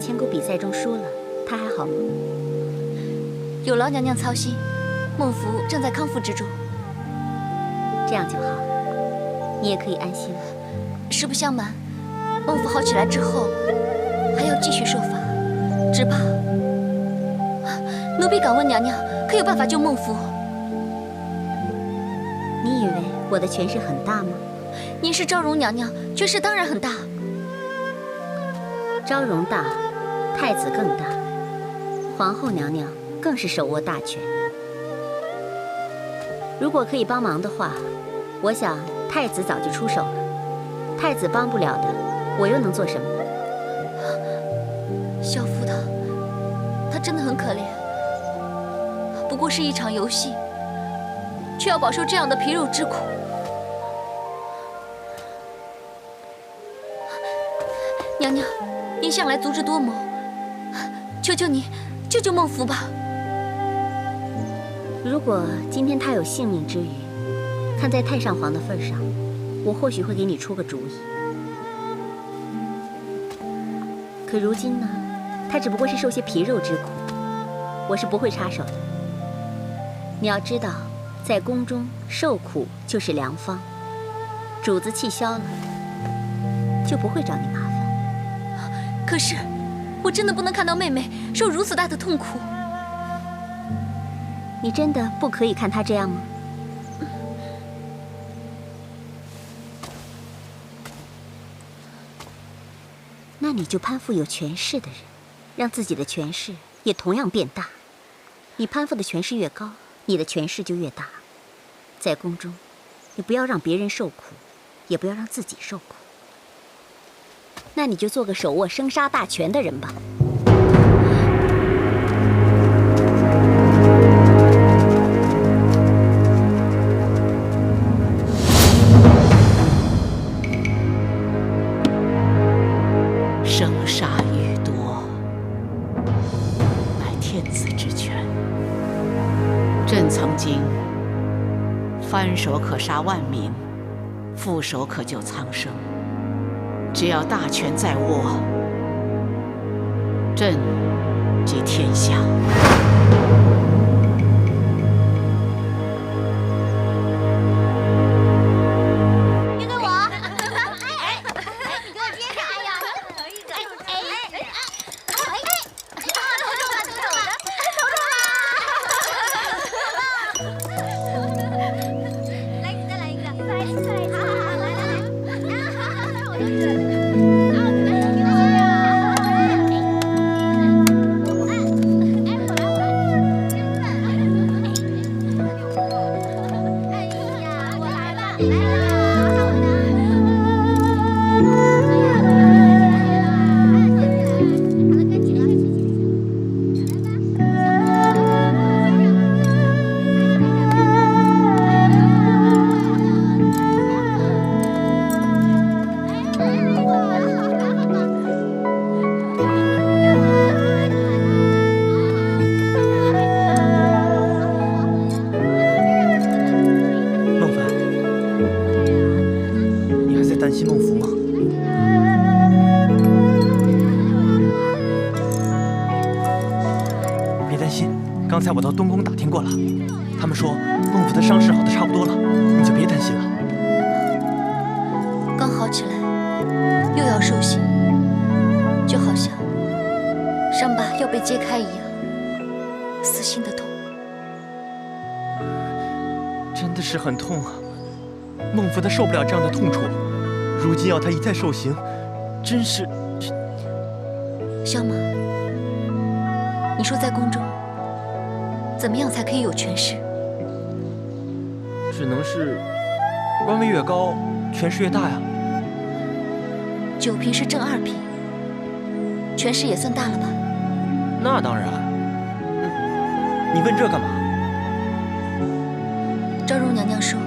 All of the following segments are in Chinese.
千古比赛中输了，他还好吗？有劳娘娘操心，孟福正在康复之中。这样就好，你也可以安心了。实不相瞒，孟福好起来之后，还要继续受罚，只怕奴婢敢问娘娘，可有办法救孟福？你以为我的权势很大吗？您是昭容娘娘，权势当然很大。昭容大，太子更大，皇后娘娘更是手握大权。如果可以帮忙的话，我想太子早就出手了。太子帮不了的，我又能做什么？小福他真的很可怜，不过是一场游戏，却要饱受这样的皮肉之苦。娘娘，您向来足智多谋，求求你救救孟福吧。如果今天他有性命之余，看在太上皇的份上，我或许会给你出个主意。可如今呢，他只不过是受些皮肉之苦，我是不会插手的。你要知道，在宫中受苦就是良方，主子气消了，就不会找你麻烦。可是，我真的不能看到妹妹受如此大的痛苦。你真的不可以看她这样吗？那你就攀附有权势的人，让自己的权势也同样变大。你攀附的权势越高，你的权势就越大。在宫中，你不要让别人受苦，也不要让自己受苦。那你就做个手握生杀大权的人吧。生杀予夺，乃天子之权。朕曾经翻手可杀万民，覆手可救苍生。只要大权在握，朕即天下。你给我！哎，你给我接上！哎呀，可以的！来，再来一个！再来一个！好，来！我就是。刚才我到东宫打听过了，他们说孟府的伤势好的差不多了，你就别担心了。刚好起来，又要受刑，就好像伤疤要被揭开一样，撕心的痛。真的是很痛啊！孟府他受不了这样的痛楚，如今要他一再受刑，真是……小马，你说在宫中，怎么样才可以有权势？只能是官位越高，权势越大呀。9品是正2品，权势也算大了吧？那当然。你问这干嘛？昭容娘娘说，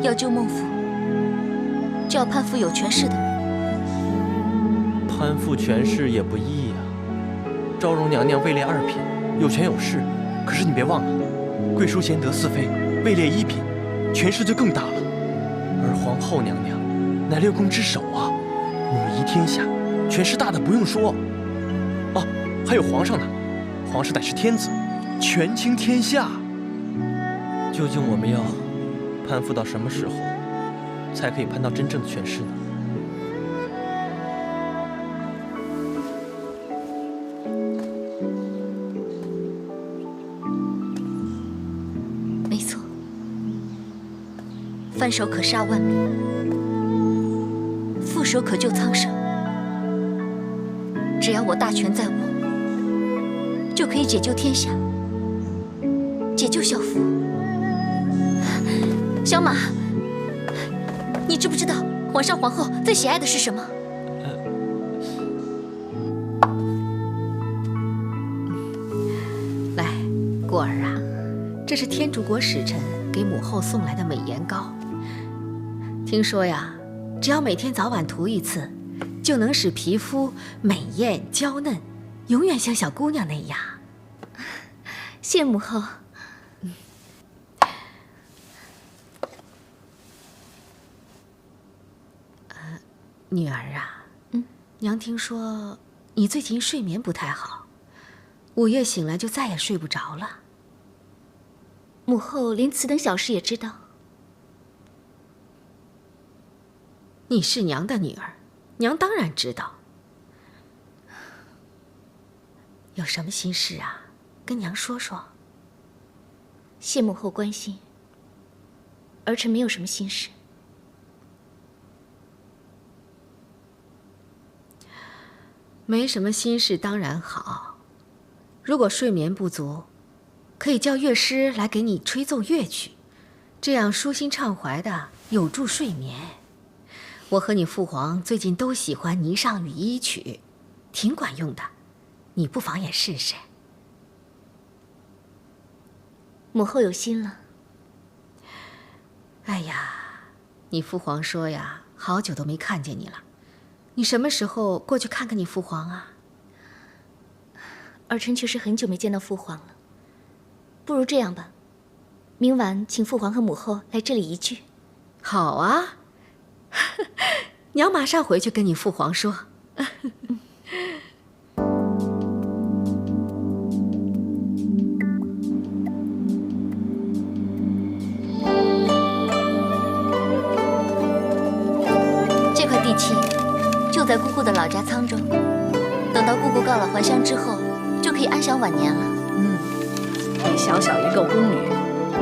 要救孟府，就要攀附有权势的人。攀附权势也不易呀。昭容娘娘位列2品，有权有势。可是你别忘了，贵淑贤德四妃位列1品，权势就更大了。而皇后娘娘乃6宫之首啊，母仪天下，权势大的不用说。哦，还有皇上呢，皇上乃是天子，权倾天下。究竟我们要攀附到什么时候，才可以攀到真正的权势呢？没错，翻手可杀万民，覆手可救苍生。只要我大权在握，就可以解救天下，解救校服。小马，你知不知道皇上皇后最喜爱的是什么？来，过儿啊，这是天竺国使臣给母后送来的美颜膏。听说呀，只要每天早晚涂一次，就能使皮肤美艳娇嫩，永远像小姑娘那样。谢母后。女儿啊，娘听说你最近睡眠不太好，午夜醒来就再也睡不着了。母后连此等小事也知道。你是娘的女儿，娘当然知道。有什么心事啊，跟娘说说。谢母后关心，儿臣没有什么心事。没什么心事当然好，如果睡眠不足，可以叫乐师来给你吹奏乐曲，这样舒心畅怀的，有助睡眠。我和你父皇最近都喜欢《霓裳羽衣曲》，挺管用的，你不妨也试试。母后有心了。哎呀，你父皇说呀，好久都没看见你了。你什么时候过去看看你父皇啊？儿臣确实很久没见到父皇了。不如这样吧，明晚请父皇和母后来这里一聚。好啊，娘马上回去跟你父皇说。这块地契就在姑姑的老家沧州，等到姑姑告老还乡之后，就可以安享晚年了。你小小一个宫女，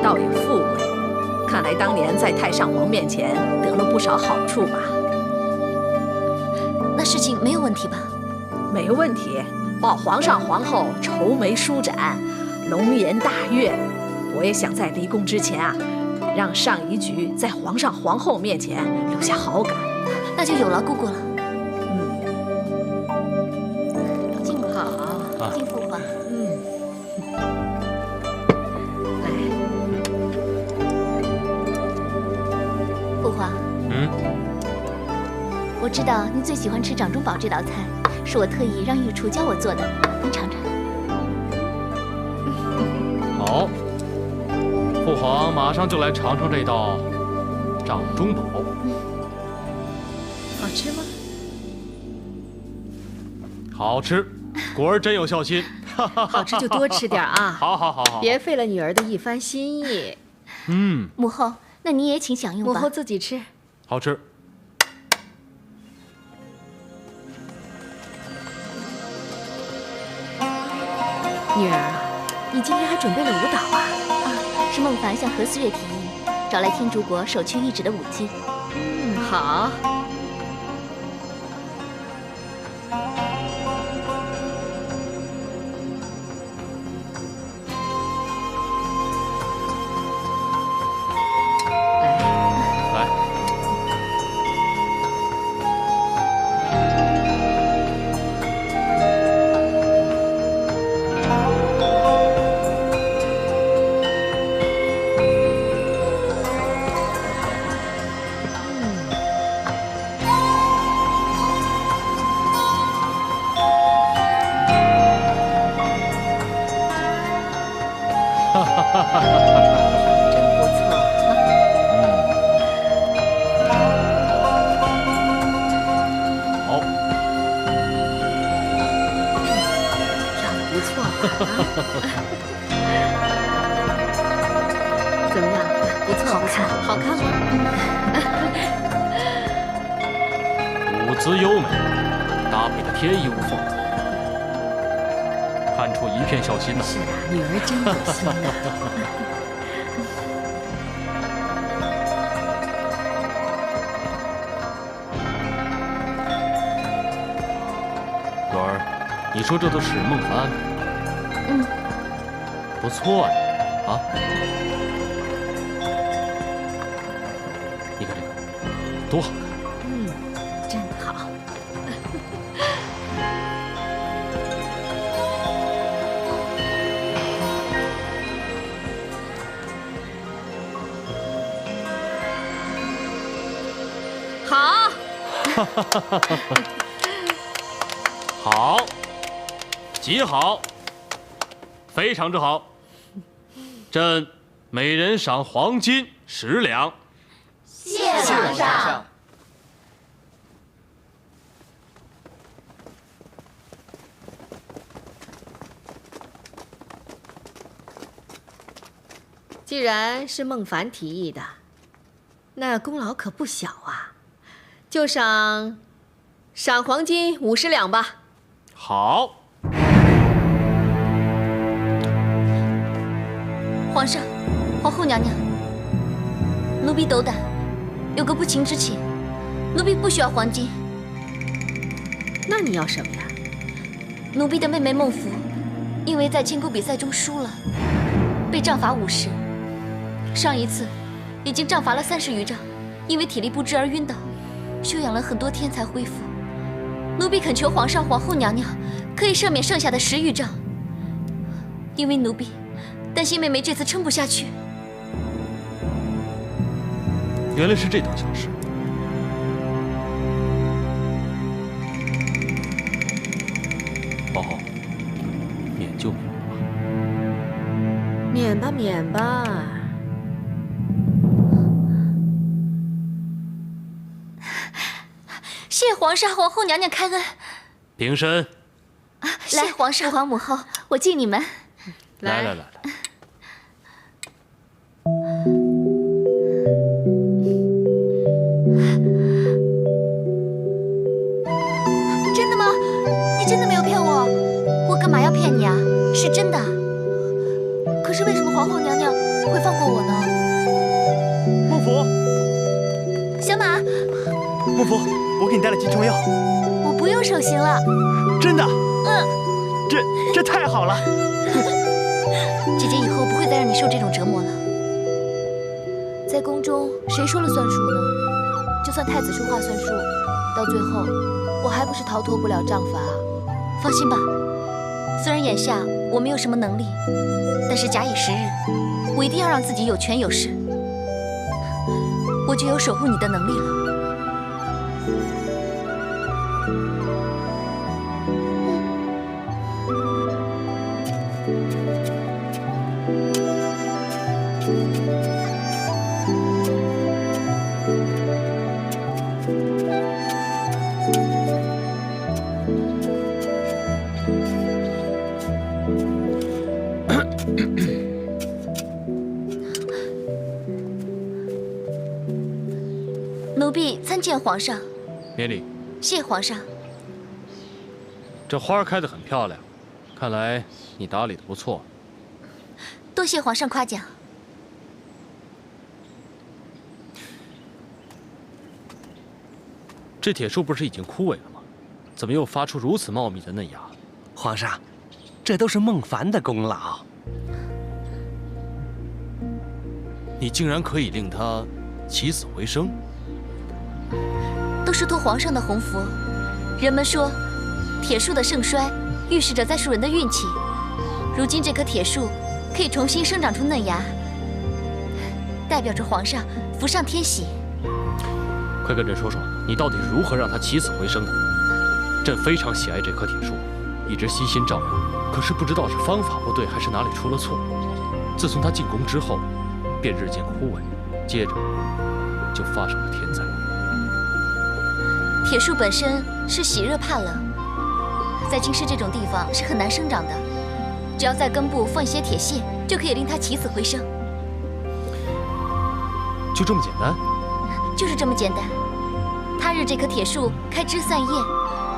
倒也富贵，看来当年在太上皇面前得了不少好处吧？那事情没有问题吧？没问题，报皇上皇后愁眉舒展，龙颜大悦。我也想在离宫之前啊，让上一局在皇上皇后面前留下好感。那就有劳姑姑了。敬好，敬父皇。来，父皇。我知道您最喜欢吃掌中宝这道菜，是我特意让御厨教我做的，您尝尝。好，父皇马上就来尝尝这道掌中宝。好吃吗？好吃，果儿真有孝心。好吃就多吃点啊！好，别费了女儿的一番心意。母后，那你也请享用吧。母后自己吃。好吃。女儿啊，你今天还准备了舞蹈啊？是孟凡向何思月提议，找来天竺国首屈一指的舞姬。好。真不错。好。怎么样？不错，不错，好看吗？舞姿优美，搭配的天衣无缝，看出一片孝心呐。是啊，女儿真有心呐。朵儿，你说这都是孟凡安排的？嗯，不错呀，啊。你看这个，多好看！嗯，真好。好。好，极好，非常之好。朕每人赏黄金10两。谢皇上。既然是孟凡提议的，那功劳可不小啊，就赏黄金50两吧。好。皇上，皇后娘娘，奴婢斗胆，有个不情之请，奴婢不需要黄金。那你要什么呀？奴婢的妹妹孟福，因为在千古比赛中输了，被杖罚50。上一次已经杖罚了30余杖，因为体力不支而晕倒，休养了很多天才恢复。奴婢恳求皇上、皇后娘娘可以赦免剩下的10余杖，因为奴婢担心妹妹这次撑不下去。原来是这等小事。皇后，免就免吧。免吧，免吧。谢皇上、皇后娘娘开恩。平身。来，皇上、皇母后，我敬你们。来。真的吗？你真的没有骗我？我干嘛要骗你啊？是真的。可是为什么皇后娘娘会放过我呢？孟福，小马，孟福，我给你带了金虫药。我不用手刑了。真的？嗯。这太好了。姐姐以后不会再让你受这种折磨了。在宫中，谁说了算数呢？就算太子说话算数，到最后，我还不是逃脱不了杖罚。放心吧，虽然眼下我没有什么能力，但是假以时日，我一定要让自己有权有势，我就有守护你的能力了。奴婢参见皇上。免礼。谢皇上。这花开得很漂亮，看来你打理得不错。多谢皇上夸奖。这铁树不是已经枯萎了吗？怎么又发出如此茂密的嫩芽？皇上，这都是孟凡的功劳。你竟然可以令他起死回生？都是托皇上的鸿福。人们说，铁树的盛衰预示着栽树人的运气。如今这棵铁树可以重新生长出嫩芽，代表着皇上福上添喜。快跟朕说说，你到底是如何让它起死回生的？朕非常喜爱这棵铁树，一直悉心照料，可是不知道是方法不对，还是哪里出了错。自从它进宫之后，便日渐枯萎，接着就发生了天灾。铁树本身是喜热怕冷，在京师这种地方是很难生长的。只要在根部放一些铁屑，就可以令它起死回生。就这么简单？就是这么简单。他日这棵铁树开枝散叶，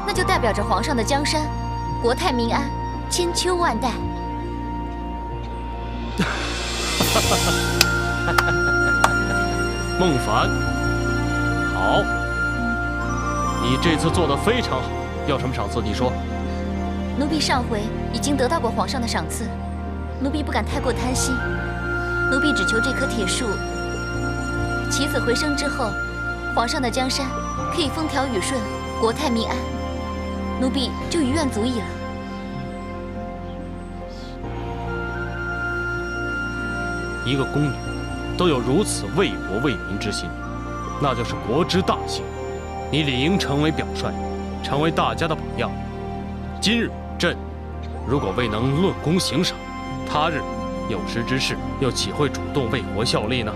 那就代表着皇上的江山，国泰民安，千秋万代。孟凡，好，你这次做得非常好。要什么赏赐？你说。奴婢上回已经得到过皇上的赏赐，奴婢不敢太过贪心，奴婢只求这棵铁树起死回生之后，皇上的江山可以风调雨顺，国泰民安，奴婢就于愿足矣了。一个宫女都有如此为国为民之心，那就是国之大幸。你理应成为表率，成为大家的榜样。今日朕如果未能论功行赏，他日有识之士又岂会主动为国效力呢？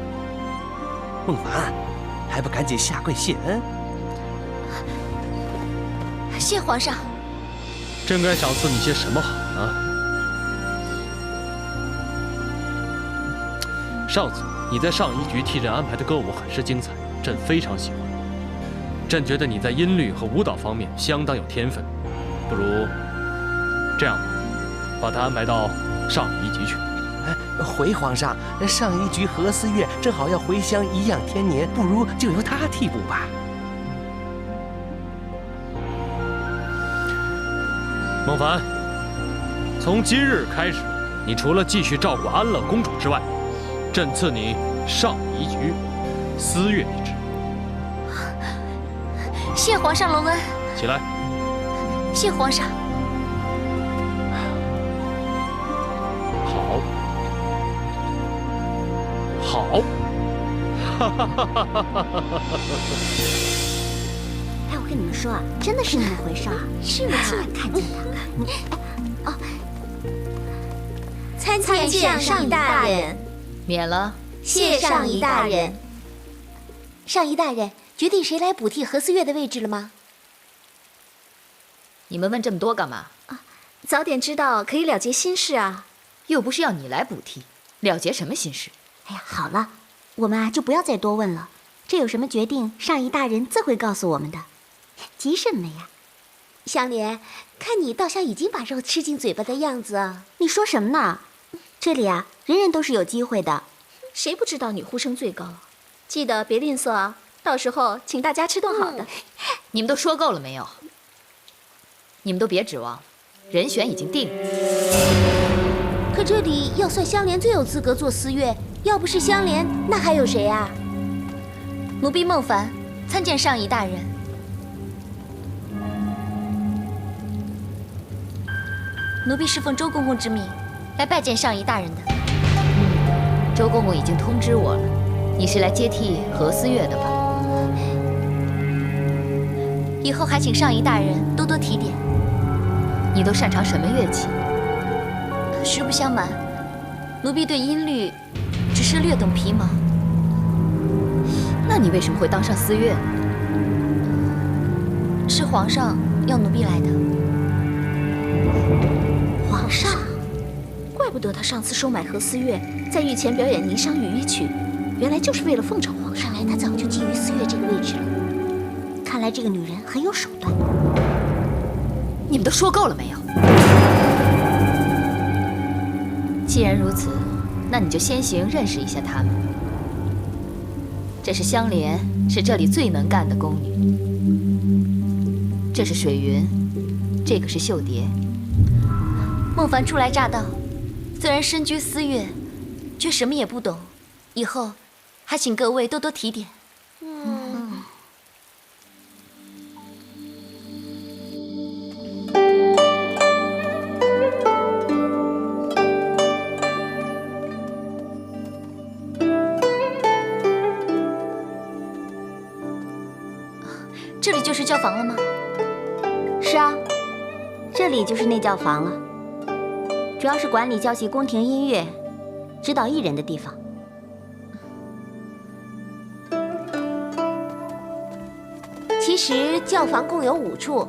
孟凡，还不赶紧下跪谢恩？谢皇上。朕该赏赐你些什么好呢？上次你在上一局替朕安排的歌舞很是精彩，朕非常喜欢。朕觉得你在音律和舞蹈方面相当有天分，不如这样吧，把他安排到上一局去。回皇上，上一局何思月正好要回乡颐养天年，不如就由他替补吧。孟凡，从今日开始，你除了继续照顾安乐公主之外，朕赐你上一局思乐一职。谢皇上隆恩。起来。谢皇上。好。好。哎，我跟你们说啊，真的是那么回事儿。是吗？看见他。哦，参见上仪大人。免了。谢上仪大人。上仪大人，决定谁来补替何思月的位置了吗？你们问这么多干嘛？早点知道可以了结心事啊。又不是要你来补替，了结什么心事？哎呀，好了，我们啊就不要再多问了。这有什么决定，上仪大人自会告诉我们的。急什么呀？香莲，看你倒像已经把肉吃进嘴巴的样子啊！你说什么呢？这里啊，人人都是有机会的。谁不知道你呼声最高？记得别吝啬啊，到时候请大家吃顿好的。你们都说够了没有？你们都别指望了，人选已经定了。可这里要算香莲最有资格做思乐，要不是香莲，那还有谁啊？奴婢孟凡参见上仪大人。奴婢是奉周公公之命来拜见上仪大人的。周公公已经通知我了，你是来接替何思月的吧？以后还请上仪大人多多提点。你都擅长什么乐器？实不相瞒，奴婢对音律只是略懂皮毛。那你为什么会当上思乐呢？是皇上要奴婢来的。皇上，怪不得他上次收买何思月，在御前表演《霓裳羽衣曲》，原来就是为了奉承皇上。看来他早就觊觎思月这个位置了。看来这个女人很有手段。你们都说够了没有？既然如此，那你就先行认识一下她们。这是香莲，是这里最能干的宫女。这是水云，这个是秀蝶。孟凡初来乍到，虽然身居思乐，却什么也不懂。以后还请各位多多提点。这里就是教房了吗？是啊，这里就是内教房了，主要是管理教习宫廷音乐、指导艺人的地方。其实教房共有5处，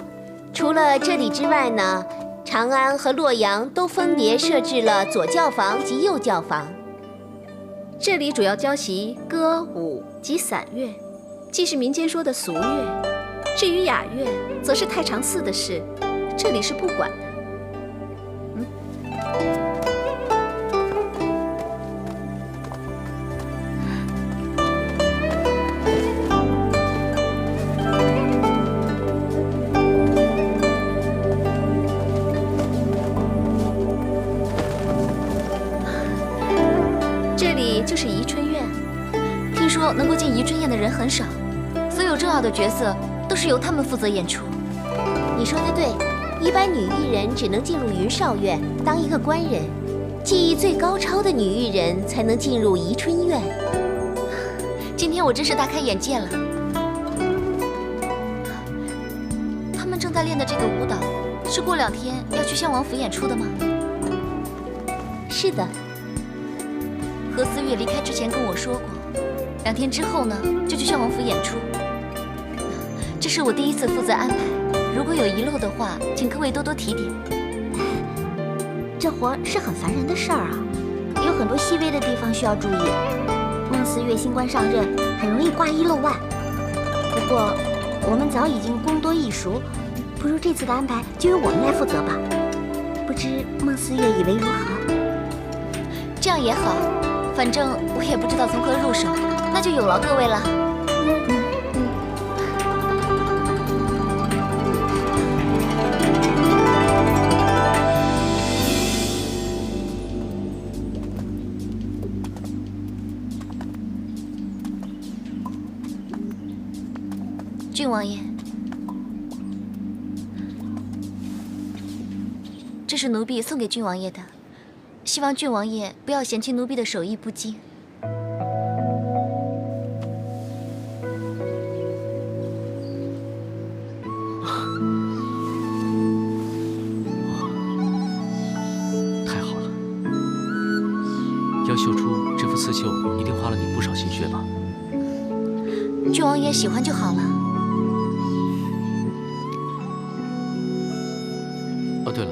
除了这里之外呢，长安和洛阳都分别设置了左教坊及右教坊。这里主要教习歌舞及散乐，既是民间说的俗乐。至于雅乐，则是太常寺的事，这里是不管的。这里就是宜春院，听说能够进宜春院的人很少，所有重要的角色都是由他们负责演出。你说的对，一般女艺人只能进入云少院当一个官人，技艺最高超的女艺人才能进入宜春院。今天我真是大开眼界了。他们正在练的这个舞蹈，是过2天要去襄王府演出的吗？是的。何思月离开之前跟我说过，2天之后呢就去襄王府演出。这是我第一次负责安排，如果有遗漏的话，请各位多多提点。这活是很烦人的事儿啊，有很多细微的地方需要注意。孟思月新官上任，很容易挂一漏万。不过我们早已经功多艺熟，不如这次的安排就由我们来负责吧。不知孟思月以为如何？这样也好，反正我也不知道从何入手，那就有劳各位了。郡王爷，这是奴婢送给郡王爷的，希望郡王爷不要嫌弃奴婢的手艺不精。太好了，要绣出这幅刺绣，一定花了你不少心血吧？郡王爷喜欢就好了。哦，对了，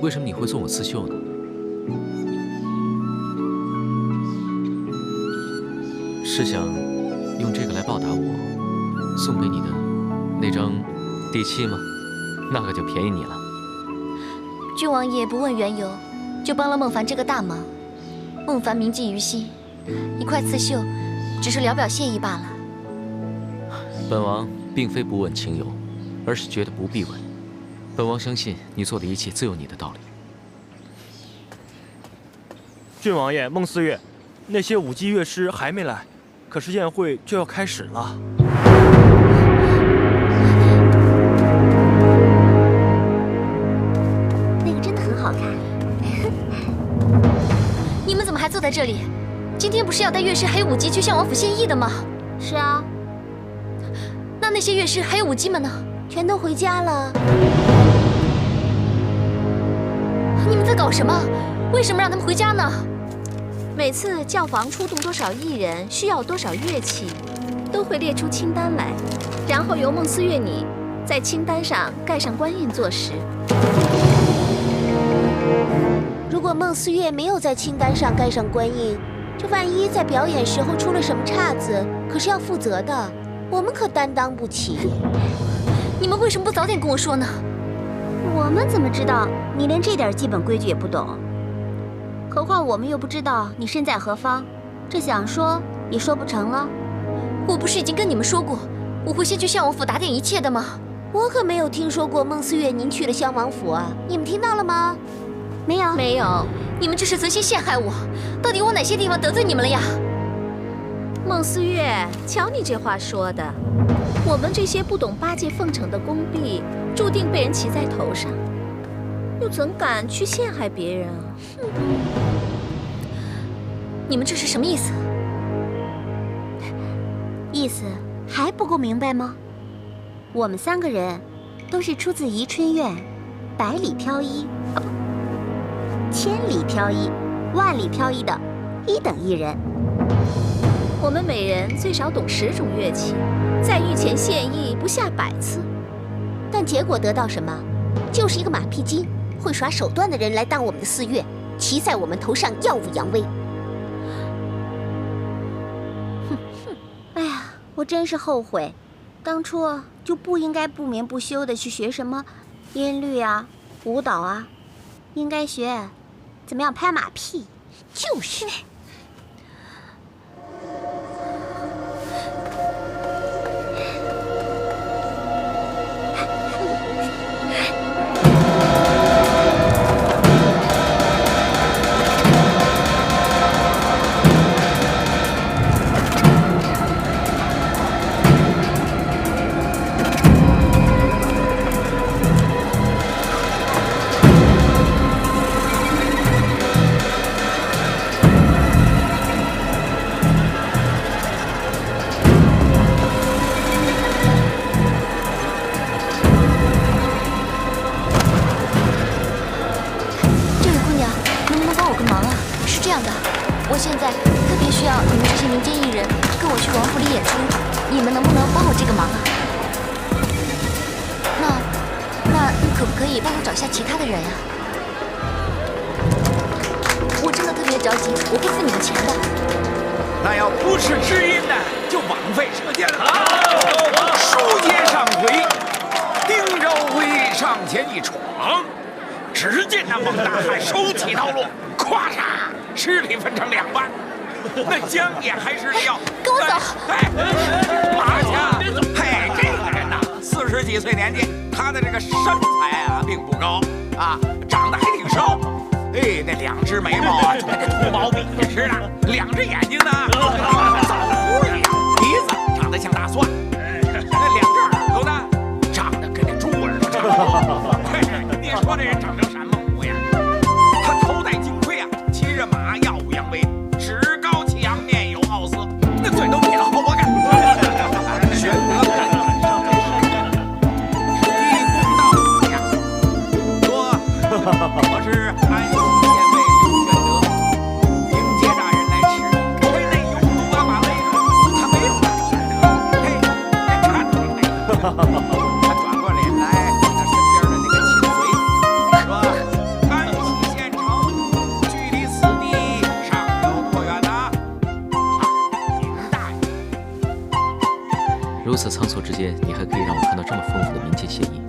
为什么你会送我刺绣呢？是想用这个来报答我送给你的那张地契吗？那可就便宜你了。郡王爷不问缘由，就帮了孟凡这个大忙。孟凡铭记于心，一块刺绣，只是聊表谢意罢了。本王并非不问情由，而是觉得不必问。本王相信你做的一切自有你的道理。郡王爷，孟思月，那些舞姬乐师还没来，可是宴会就要开始了。那个真的很好看。你们怎么还坐在这里？今天不是要带乐师还有舞姬去襄王府献艺的吗？是啊。那些乐师还有舞姬们呢？全都回家了。你们在搞什么？为什么让他们回家呢？每次教坊出动多少艺人，需要多少乐器，都会列出清单来，然后由孟思月你在清单上盖上官印做实。如果孟思月没有在清单上盖上官印，这万一在表演时候出了什么岔子，可是要负责的，我们可担当不起。你们为什么不早点跟我说呢？我们怎么知道你连这点基本规矩也不懂？何况我们又不知道你身在何方，这想说也说不成了。我不是已经跟你们说过，我会先去襄王府打点一切的吗？我可没有听说过孟思月您去了襄王府啊，你们听到了吗？没有，没有。你们这是存心陷害我，到底我哪些地方得罪你们了呀？孟思月，瞧你这话说的，我们这些不懂八戒奉承的宫婢，注定被人骑在头上，又怎敢去陷害别人啊？你们这是什么意思？意思还不够明白吗？我们3个人都是出自宜春院，百里挑一，千里挑一，万里挑一的1等艺人。我们每人最少懂10种乐器，在御前献艺不下100次，但结果得到什么？就是一个马屁精。会耍手段的人来当我们的四月，骑在我们头上耀武扬威。哎呀，我真是后悔，当初就不应该不眠不休的去学什么音律啊、舞蹈啊，应该学怎么样拍马屁。就是。我现在特别需要你们这些民间艺人跟我去王府里演出，你们能不能帮我这个忙啊？那你可不可以帮我找一下其他的人呀？我真的特别着急，我不付你们钱的。那要不是知音呢，就枉费车间了。书接上回，丁兆辉上前一闯，只见那孟大汉手起刀落，咵嚓，尸体分成2半。那江也还是要跟我走。哎，马家，嘿，这个人呐，40几岁年纪，他的这个身材啊并不高啊，长得还挺瘦。哎，那2只眉毛啊，就跟这秃毛笔似的；2只眼睛呢，枣核一样；鼻子长得像大蒜；那2只耳朵呢，长得跟这猪耳朵差不多。你说这人长成什么模样？他头戴金盔啊，骑着马耀武扬威，趾高气扬，面有傲色，那嘴都撇得好我感。玄德看上这是一公道呀，说我是安西县尉刘玄德，迎接大人来迟，回内有毒把马勒了，他没有打玄德，嘿，连看都没看。他转过脸来，他身边的那个亲随说：“安西县城距离此地尚有多远呢？”林大爷，如此仓促之间，你还可以让我看到这么丰富的民间协议，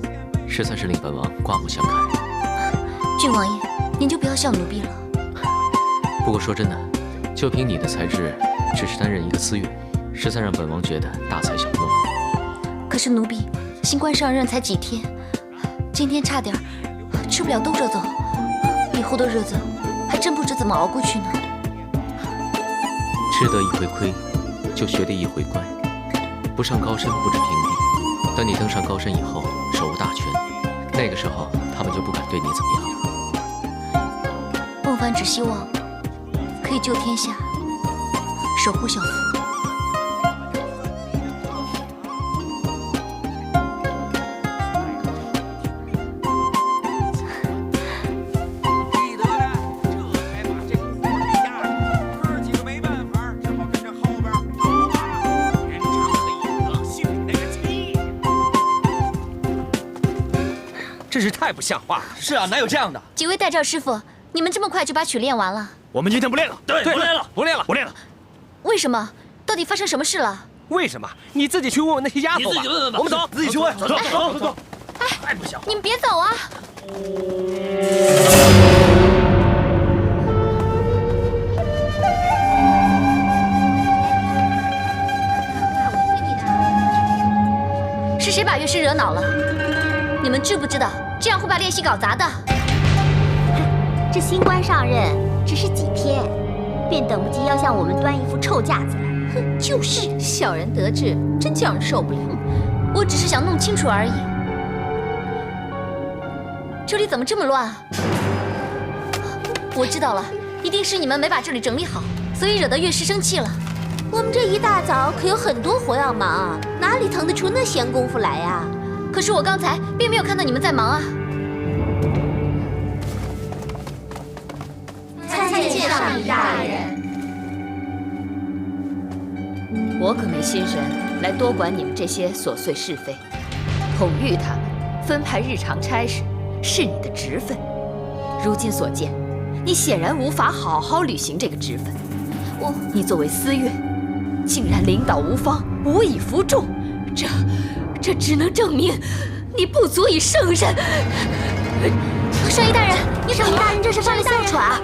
实在是令本王刮目相看。郡王爷，您就不要笑奴婢了。不过说真的，就凭你的才智，只是担任一个司乐，实在让本王觉得大材小用。可是奴婢新官上任才几天，今天差点吃不了兜着走，以后的日子还真不知怎么熬过去呢。吃得一回亏，就学得一回乖。不上高山不知平地，等你登上高山以后，手握大权，那个时候他们就不敢对你怎么样了。孟帆只希望可以救天下，守护小福。记得呢，这才把这个活给压着。哥几个没办法，只好跟着后边跑吧，延长黑德心里那个气。真是太不像话了！是啊，哪有这样的？几位代诏师傅，你们这么快就把曲练完了？我们今天不练了，对，不练了，不练了，不练了。为什么？到底发生什么事了？为什么？你自己去问问那些丫头吧。我们走，自己去问。走走走走走。太不像话！你们别走啊！是谁把乐师惹恼了？你们知不知道这样会把练习搞砸的？这新官上任只是几天，便等不及要向我们端一副臭架子来。哼，就是小人得志，真叫人受不了。我只是想弄清楚而已。这里怎么这么乱啊？我知道了，一定是你们没把这里整理好，所以惹得乐师生气了。我们这一大早可有很多活要忙，哪里腾得出那闲工夫来呀？可是我刚才并没有看到你们在忙啊。参见上仪大人。我可没心神来多管你们这些琐碎是非，统御他们，分派日常差事，是你的职分。如今所见，你显然无法好好履行这个职分。你作为司乐，竟然领导无方，无以服众，这只能证明你不足以胜任。上医大人，上医大人，这是犯了哮喘，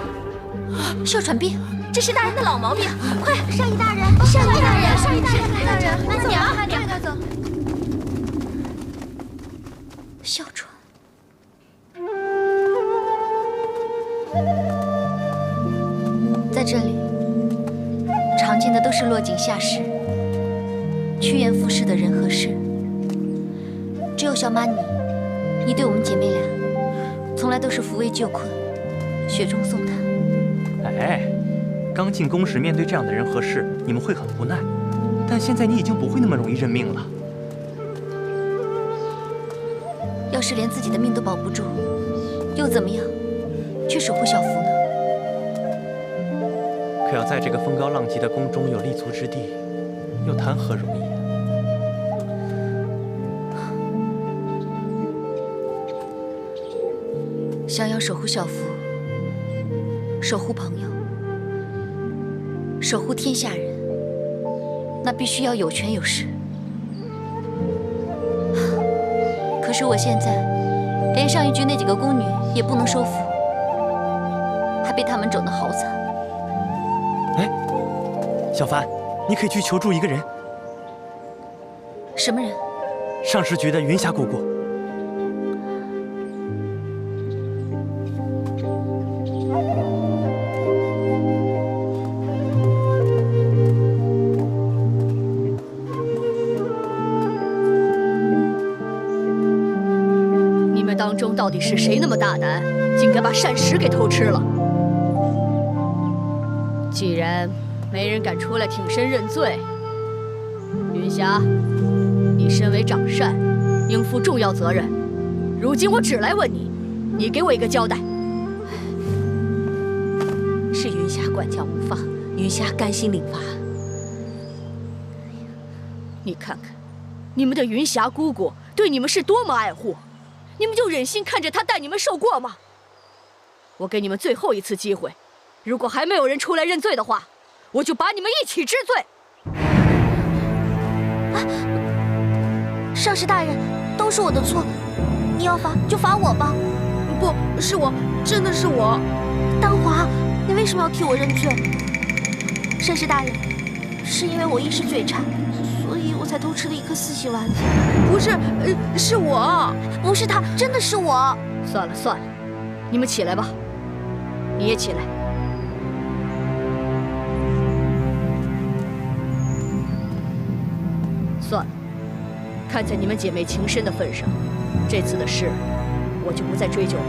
哮喘病，这是大人的老毛病。快，上医大人，上医大人，上医大人，大人，慢点啊，慢点，快走。哮喘。在这里，常见的都是落井下石、趋炎附势的人和事。只有小马你对我们姐妹俩，从来都是扶危救困，雪中送炭。哎，刚进宫时面对这样的人和事，你们会很无奈，但现在你已经不会那么容易认命了。要是连自己的命都保不住，又怎么样去守护小福呢？可要在这个风高浪急的宫中有立足之地，又谈何容易？想要守护小福，守护朋友，守护天下人，那必须要有权有势。可是我现在连上一局那几个宫女也不能收服，还被他们整得好惨。哎，小帆，你可以去求助一个人。什么人？上时局的云霞姑姑。当中到底是谁那么大胆，竟敢把膳食给偷吃了？既然没人敢出来挺身认罪，云霞，你身为掌膳，应负重要责任。如今我只来问你，你给我一个交代。是云霞管教无方，云霞甘心领罚。你看看，你们的云霞姑姑对你们是多么爱护。你们就忍心看着他带你们受过吗？我给你们最后一次机会，如果还没有人出来认罪的话，我就把你们一起治罪。上师大人，都是我的错，你要罚就罚我吧。不是我，真的是我。丹华，你为什么要替我认罪？上师大人，是因为我一时嘴馋，所以我才偷吃了一颗四喜丸子。不是，是我，不是他，真的是我。算了算了，你们起来吧，你也起来。算了，看在你们姐妹情深的份上，这次的事我就不再追究了。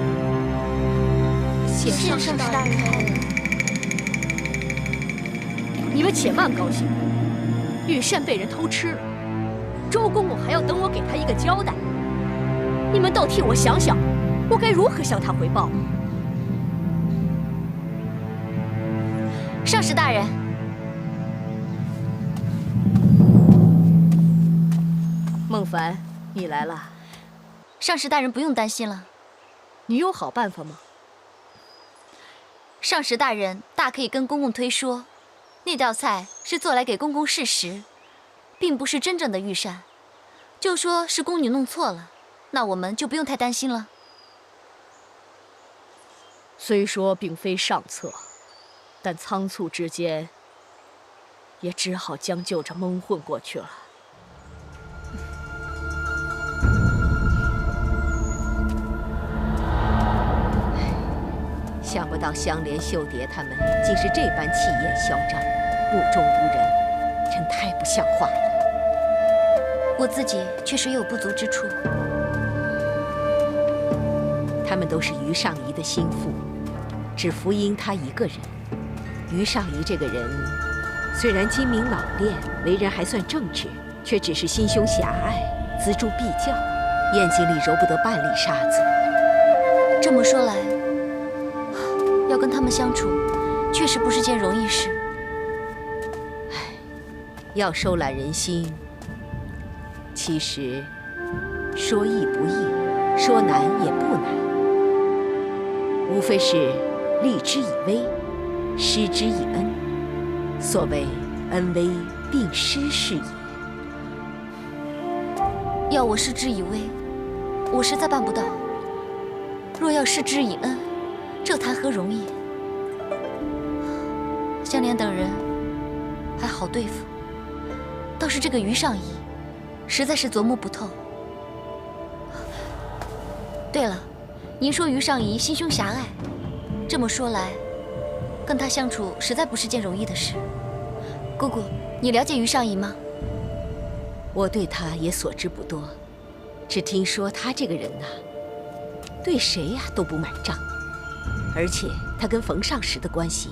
谢上师大人。你们且慢高兴，御膳被人偷吃了。周公公还要等我给他一个交代，你们倒替我想想，我该如何向他回报？上师大人，孟凡，你来了。上师大人不用担心了。你有好办法吗？上师大人大可以跟公公推说，那道菜是做来给公公试食。并不是真正的御膳，就说是宫女弄错了，那我们就不用太担心了。虽说并非上策，但仓促之间，也只好将就着蒙混过去了。想不到香莲、秀蝶他们竟是这般气焰嚣张，目中无人，真太不像话了。我自己确实也有不足之处。他们都是于尚仪的心腹，只服膺他一个人。于尚仪这个人，虽然精明老练，为人还算正直，却只是心胸狭隘，锱铢必较，眼睛里揉不得半粒沙子。这么说来，要跟他们相处，确实不是件容易事。唉，要收揽人心，其实说易不易，说难也不难。无非是立之以威，施之以恩。所谓恩威并施是也。要我施之以威，我实在办不到；若要施之以恩，这谈何容易？香莲等人还好对付，倒是这个于上仪，实在是琢磨不透。对了，您说于上仪心胸狭隘，这么说来，跟他相处实在不是件容易的事。姑姑，你了解于上仪吗？我对他也所知不多，只听说他这个人呐，对谁呀都不买账，而且他跟冯尚时的关系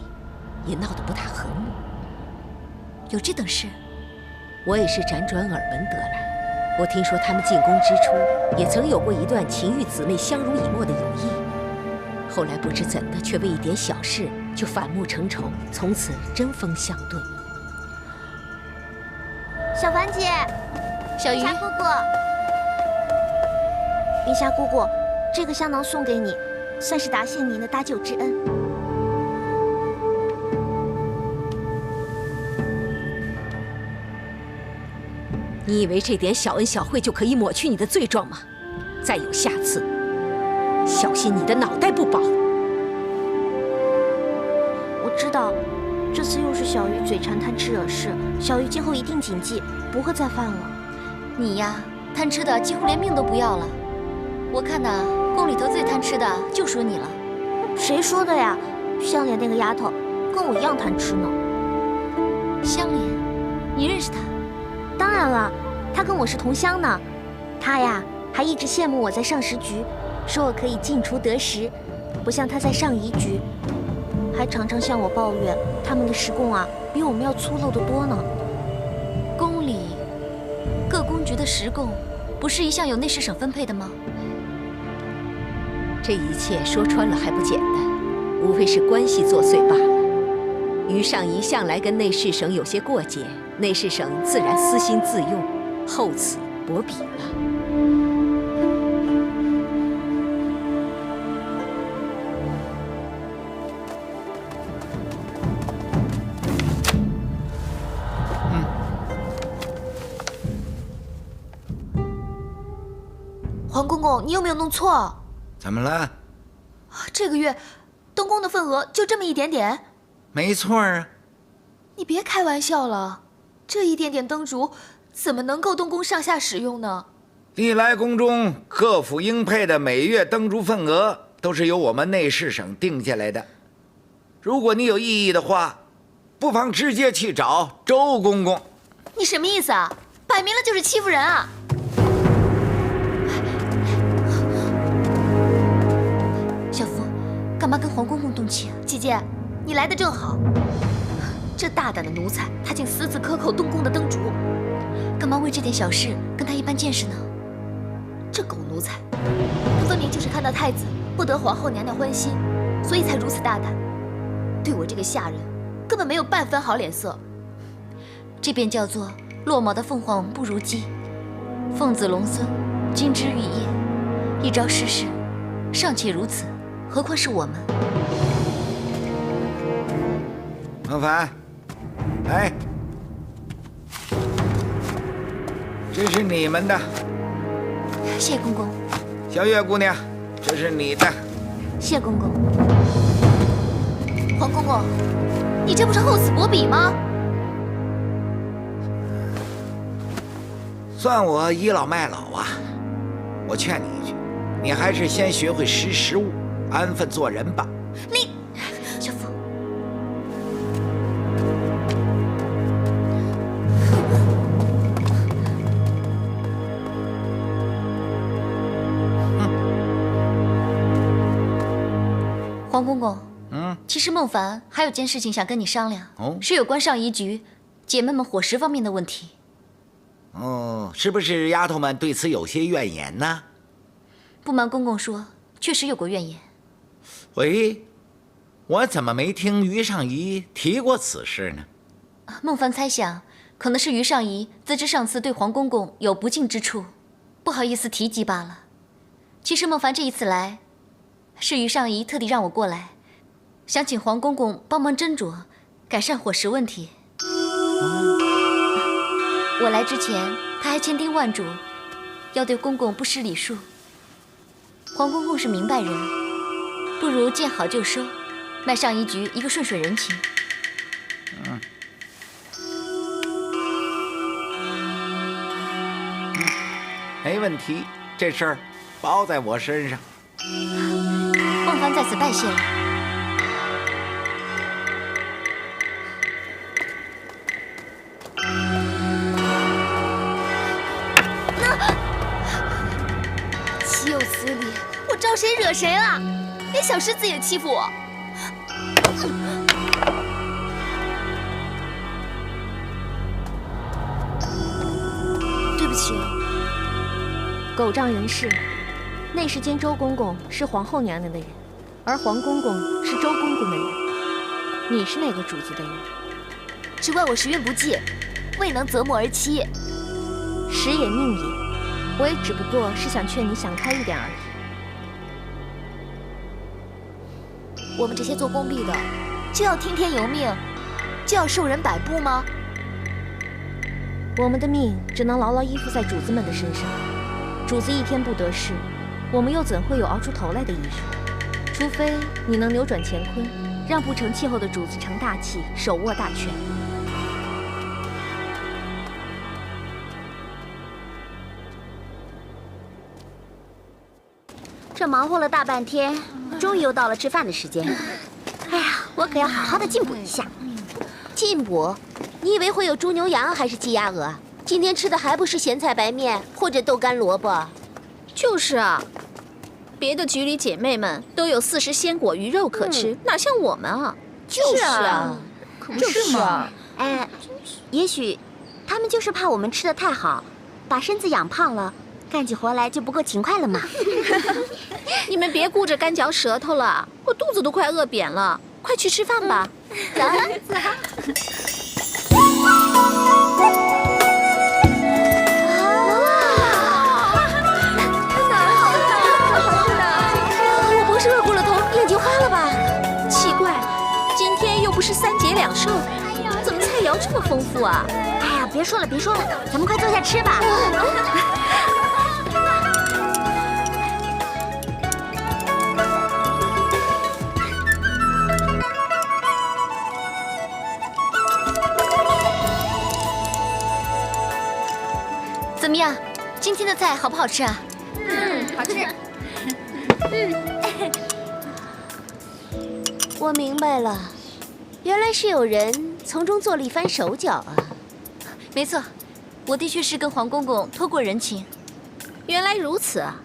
也闹得不大和睦。有这等事？我也是辗转耳闻得来。我听说他们进宫之初，也曾有过一段情欲姊妹相濡以沫的友谊，后来不知怎的，却为一点小事就反目成仇，从此针锋相对。小凡姐，小鱼，云霞姑姑，云霞姑姑，这个香囊送给你，算是答谢您的搭救之恩。你以为这点小恩小惠就可以抹去你的罪状吗？再有下次，小心你的脑袋不保。我知道，这次又是小鱼嘴馋贪吃惹事，小鱼今后一定谨记，不会再犯了。你呀，贪吃的几乎连命都不要了。我看呐，宫里头最贪吃的就属你了。谁说的呀？香莲那个丫头跟我一样贪吃呢。香莲，你认识她？当然了，她跟我是同乡呢。她呀，还一直羡慕我在上食局，说我可以进厨得食，不像她在上仪局，还常常向我抱怨他们的食供啊，比我们要粗陋得多呢。宫里各宫局的食供，不是一向有内侍省分配的吗？这一切说穿了还不简单，无非是关系作祟罢了。于上仪向来跟内侍省有些过节，内侍省自然私心自用，厚此薄彼了。黄公公，你有没有弄错？怎么了？这个月东宫的份额就这么一点点？没错啊。你别开玩笑了，这一点点灯烛怎么能够东宫上下使用呢？历来宫中各府应配的每月灯烛份额都是由我们内侍省定下来的。如果你有异议的话，不妨直接去找周公公。你什么意思啊？摆明了就是欺负人啊！小福，干嘛跟黄公公动气啊？姐姐，你来的正好。这大胆的奴才，他竟私自克扣东宫的灯烛，干嘛为这点小事跟他一般见识呢？这狗奴才，他分明就是看到太子不得皇后娘娘欢心，所以才如此大胆，对我这个下人根本没有半分好脸色。这便叫做落毛的凤凰不如鸡，凤子龙孙，金枝玉叶，一朝失势，尚且如此，何况是我们？孟凡，来，这是你们的。谢公公。小月姑娘，这是你的。谢公公。黄公公，你这不是厚此薄彼吗？算我倚老卖老啊！我劝你一句，你还是先学会识时务，安分做人吧。你，小福，黄公公，其实孟凡还有件事情想跟你商量，是有关上仪局姐妹们伙食方面的问题。哦，是不是丫头们对此有些怨言呢？不瞒公公说，确实有过怨言。喂，我怎么没听于上仪提过此事呢？孟凡猜想，可能是于上仪自知上次对黄公公有不敬之处，不好意思提及罢了。其实孟凡这一次来，是于上仪特地让我过来，想请黄公公帮忙斟酌，改善伙食问题。我来之前，他还千叮万嘱，要对公公不失礼数。黄公公是明白人，不如见好就收，卖上一局一个顺水人情。没问题，这事儿包在我身上。孟帆在此拜谢了。岂有此理！我招谁惹谁了？连小狮子也欺负我。对不起。狗仗人势。内侍监周公公是皇后娘娘的人，而黄公公是周公公的人。你是哪个主子的人？只怪我时运不济，未能择木而栖。时也命也，我也只不过是想劝你想开一点而已。我们这些做宫婢的，就要听天由命，就要受人摆布吗？我们的命只能牢牢依附在主子们的身上。主子一天不得势，我们又怎会有熬出头来的一日？除非你能扭转乾坤，让不成气候的主子成大器，手握大权。这忙活了大半天，终于又到了吃饭的时间。哎呀，我可要好好的进补一下。进补？你以为会有猪牛羊还是鸡鸭鹅？今天吃的还不是咸菜白面或者豆干萝卜？就是啊，别的局里姐妹们都有40鲜果鱼肉可吃，哪像我们啊？就是啊，可不是嘛。哎，也许他们就是怕我们吃的太好，把身子养胖了，干起活来就不够勤快了嘛。你们别顾着干嚼舌头了，我肚子都快饿扁了，快去吃饭吧。走。不是3节2寿，怎么菜肴这么丰富啊？哎呀，别说了，别说了，咱们快坐下吃吧。怎么样？今天的菜好不好吃啊？好吃。我明白了。原来是有人从中做了一番手脚啊！没错，我的确是跟黄公公托过人情。原来如此啊！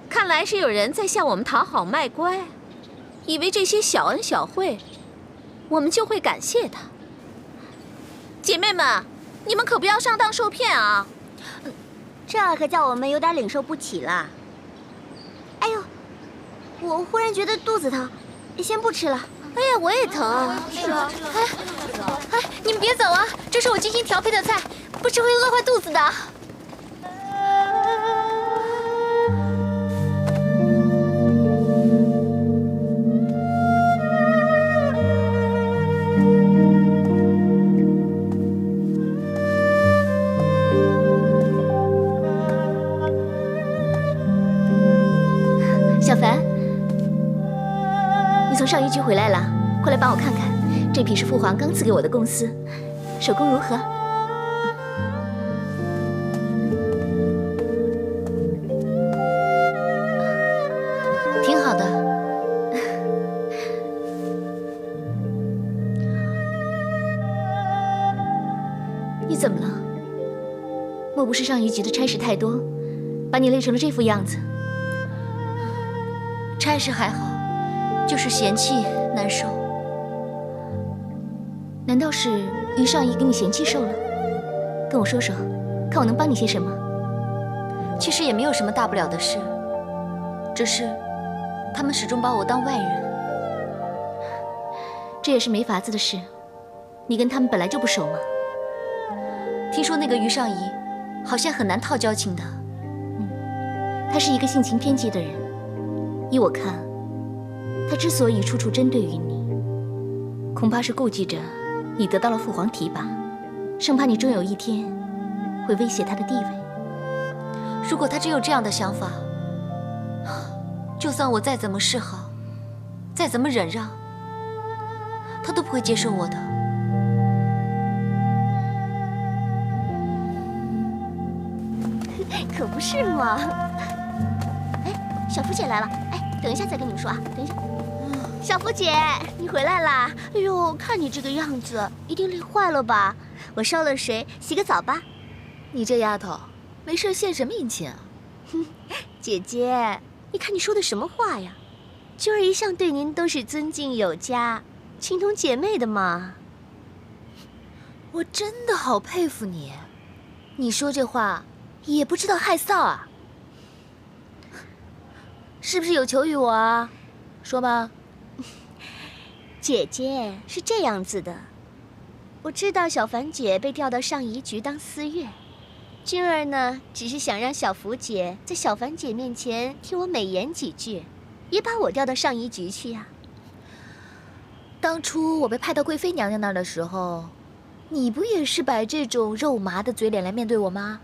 看来是有人在向我们讨好卖乖，以为这些小恩小惠，我们就会感谢他。姐妹们，你们可不要上当受骗啊！这可叫我们有点领受不起了。哎呦，我忽然觉得肚子疼，先不吃了。哎呀，我也疼。是啊。哎，你们别走啊！这是我精心调配的菜，不吃会饿坏肚子的。小凡。你从上虞局回来了，快来帮我看看，这匹是父皇刚赐给我的贡丝，手工如何？挺好的。你怎么了？莫不是上虞局的差事太多，把你累成了这副样子？差事还好。就是嫌弃难受，难道是于上仪给你嫌弃受了？跟我说说，看我能帮你些什么。其实也没有什么大不了的事，只是他们始终把我当外人，这也是没法子的事。你跟他们本来就不熟嘛。听说那个于上仪好像很难套交情的，他是一个性情偏激的人，依我看。他之所以处处针对于你，恐怕是顾忌着你得到了父皇提拔，生怕你终有一天会威胁他的地位。如果他真有这样的想法，就算我再怎么示好，再怎么忍让，他都不会接受我的。可不是嘛！哎，小福姐来了。哎，等一下再跟你们说啊，等一下。小福姐，你回来啦！哎呦，看你这个样子，一定累坏了吧？我烧了水，洗个澡吧。你这丫头，没事献什么殷勤啊？姐姐，你看你说的什么话呀？娟儿一向对您都是尊敬有加，情同姐妹的嘛。我真的好佩服你，你说这话也不知道害臊啊？是不是有求于我啊？说吧。姐姐是这样子的，我知道小凡姐被调到上仪局当司乐，君儿呢只是想让小福姐在小凡姐面前替我美言几句，也把我调到上仪局去呀。当初我被派到贵妃娘娘那儿的时候，你不也是摆这种肉麻的嘴脸来面对我吗？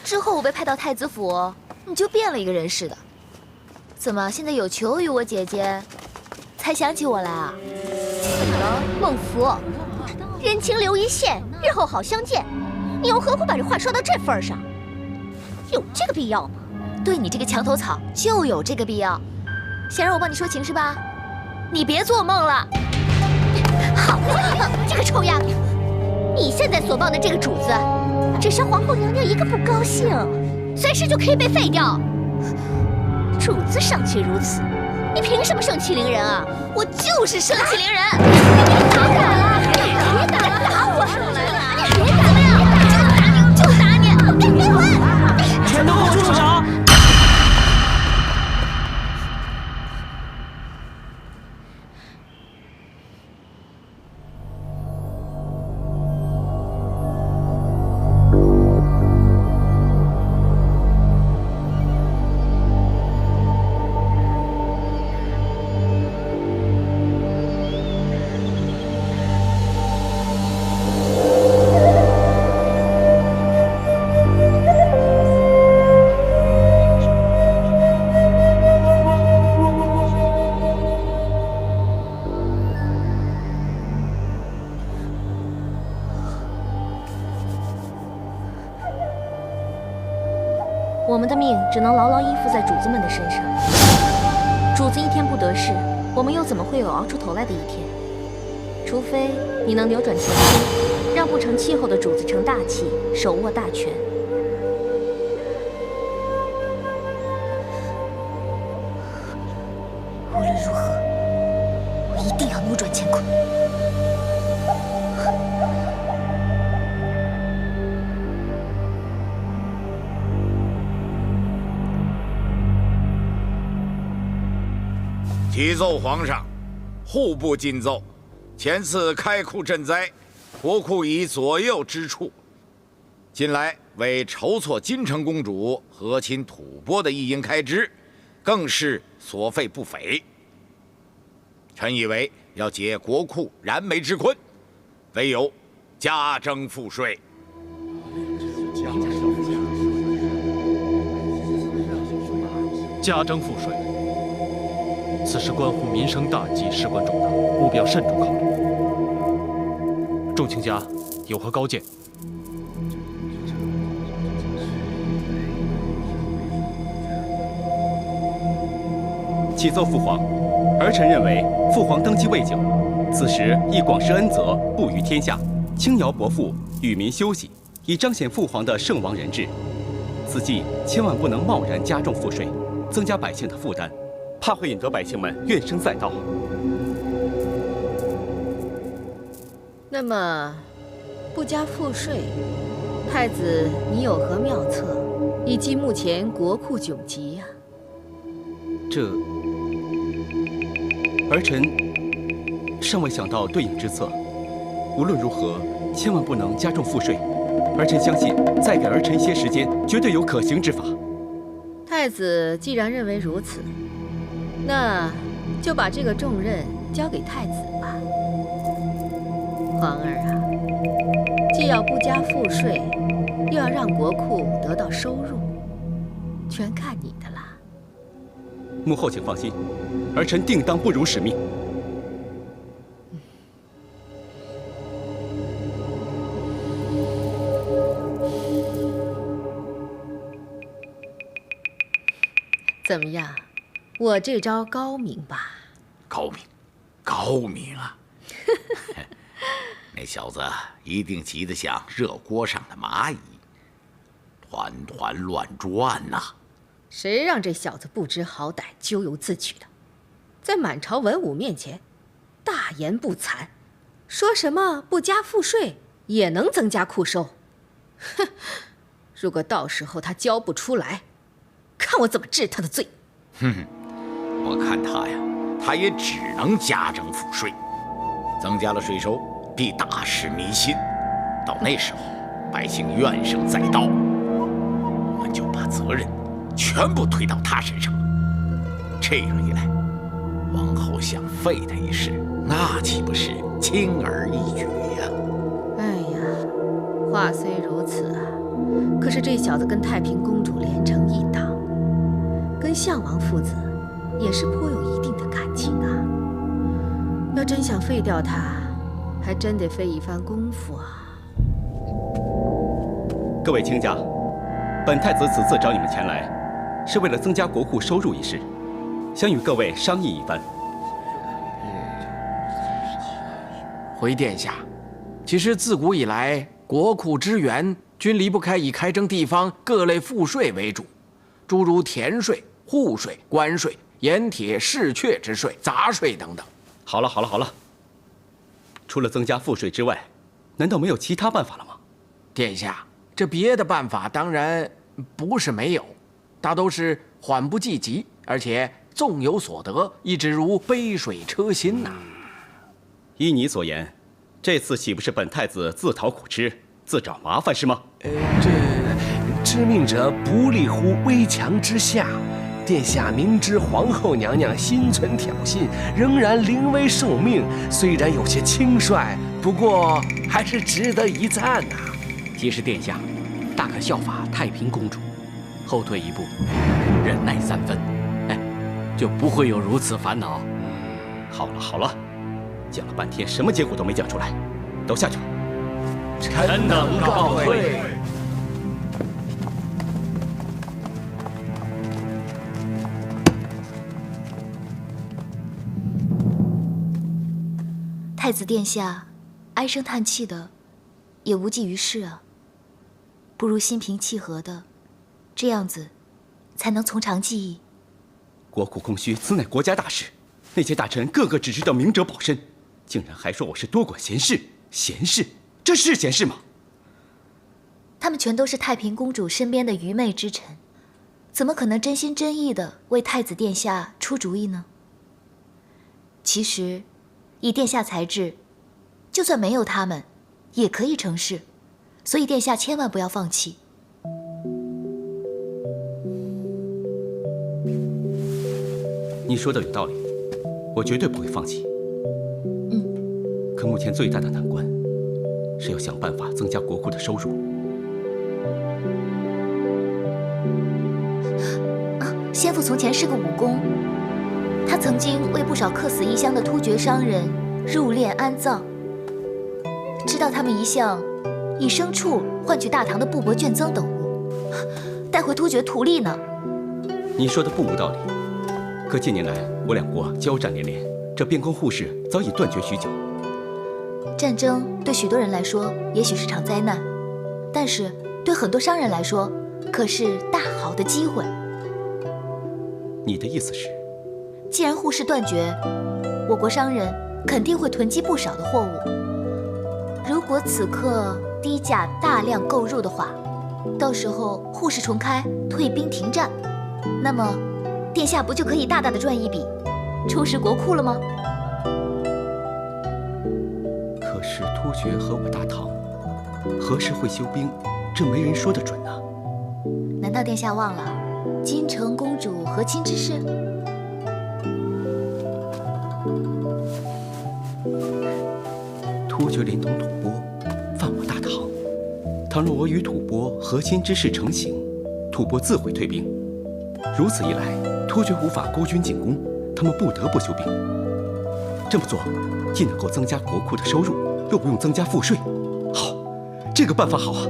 之后我被派到太子府，你就变了一个人似的。怎么现在有求于我姐姐，才想起我来啊？怎么了，孟福？人情留一线，日后好相见。你又何苦把这话说到这份上？有这个必要吗？对你这个墙头草就有这个必要。想让我帮你说情是吧？你别做梦了！好，这个臭丫头，你现在所抱的这个主子，只是皇后娘娘一个不高兴，随时就可以被废掉。主子尚且如此，你凭什么盛气凌人啊？我就是盛气凌人！你打我了！别打我！你别打！就打你！我跟你滚！全都给我住手！我们的命只能牢牢依附在主子们的身上。主子一天不得势，我们又怎么会有熬出头来的一天？除非你能扭转乾坤，让不成气候的主子成大器，手握大权。无论如何，我一定要扭转乾坤。启奏皇上，户部进奏，前次开库赈灾，国库已左右支出。近来为筹措金城公主和亲吐蕃的一应开支，更是所费不菲。臣以为要解国库燃眉之困，唯有加征赋税。加征赋税，此事关乎民生大计，事关重大，务必要慎重考虑。众卿家有何高见？启奏父皇，儿臣认为父皇登基未久，此时亦广施恩泽，布于天下，轻徭薄赋，与民休息，以彰显父皇的圣王人治。此际千万不能贸然加重赋税，增加百姓的负担，怕会引得百姓们怨声载道。那么，不加赋税，太子你有何妙策，以济目前国库窘急呀？这，儿臣尚未想到对应之策。无论如何，千万不能加重赋税。儿臣相信，再给儿臣一些时间，绝对有可行之法。太子既然认为如此，那就把这个重任交给太子吧。皇儿啊，既要不加赋税，又要让国库得到收入，全看你的啦。母后请放心，儿臣定当不辱使命。怎么样，我这招高明吧？高明，高明啊！那小子一定急得像热锅上的蚂蚁，团团乱转呐！谁让这小子不知好歹、咎由自取的，在满朝文武面前大言不惭，说什么不加赋税也能增加库收。哼！如果到时候他交不出来，看我怎么治他的罪！哼，我看他呀，他也只能加征赋税，增加了税收，必大失民心。到那时候，百姓怨声载道，我们就把责任全部推到他身上。这样一来，王后想废他一事，那岂不是轻而易举呀？哎呀，话虽如此啊，可是这小子跟太平公主连成一党，跟项王父子也是颇有一定的感情啊。要真想废掉他，还真得费一番功夫啊。各位卿家，本太子此次找你们前来，是为了增加国库收入一事，想与各位商议一番。回殿下，其实自古以来，国库之源均离不开以开征地方各类赋税为主，诸如田税、户税、关税、盐铁、市阙之税、杂税等等。好了，除了增加赋税之外，难道没有其他办法了吗？殿下，这别的办法当然不是没有，大都是缓不济急，而且纵有所得，亦只如杯水车薪呐。依你所言，这次岂不是本太子自讨苦吃，自找麻烦是吗？这知命者不立乎危墙之下。殿下明知皇后娘娘心存挑衅，仍然临危受命，虽然有些轻率，不过还是值得一赞呐。其实殿下大可效法太平公主，后退一步，忍耐3分，就不会有如此烦恼。好了，讲了半天，什么结果都没讲出来，都下去吧。臣等告退。太子殿下唉声叹气的，也无济于事啊。不如心平气和的，这样子才能从长计议。国库空虚，此乃国家大事，那些大臣个个只知道明哲保身，竟然还说我是多管闲事。闲事，这是闲事吗？他们全都是太平公主身边的愚昧之臣，怎么可能真心真意的为太子殿下出主意呢？其实，以殿下才智，就算没有他们，也可以成事。所以殿下千万不要放弃。你说的有道理，我绝对不会放弃。可目前最大的难关，是要想办法增加国库的收入。先父从前是个武功，他曾经为不少客死异乡的突厥商人入殓安葬，知道他们一向以牲畜换取大唐的布帛绢增等物，带回突厥图利呢。你说的不无道理，可近年来我两国交战连连，这边关互市早已断绝许久。战争对许多人来说也许是场灾难，但是对很多商人来说，可是大好的机会。你的意思是，既然互市断绝，我国商人肯定会囤积不少的货物。如果此刻低价大量购入的话，到时候互市重开，退兵停战，那么殿下不就可以大大的赚一笔，充实国库了吗？可是突厥和我大唐何时会休兵，这没人说得准啊。难道殿下忘了金城公主和亲之事？突厥连同吐蕃犯我大唐。倘若我与吐蕃和亲之事成行，吐蕃自会退兵。如此一来，突厥无法孤军进攻，他们不得不休兵。这么做，既能够增加国库的收入，又不用增加赋税。好，这个办法好啊！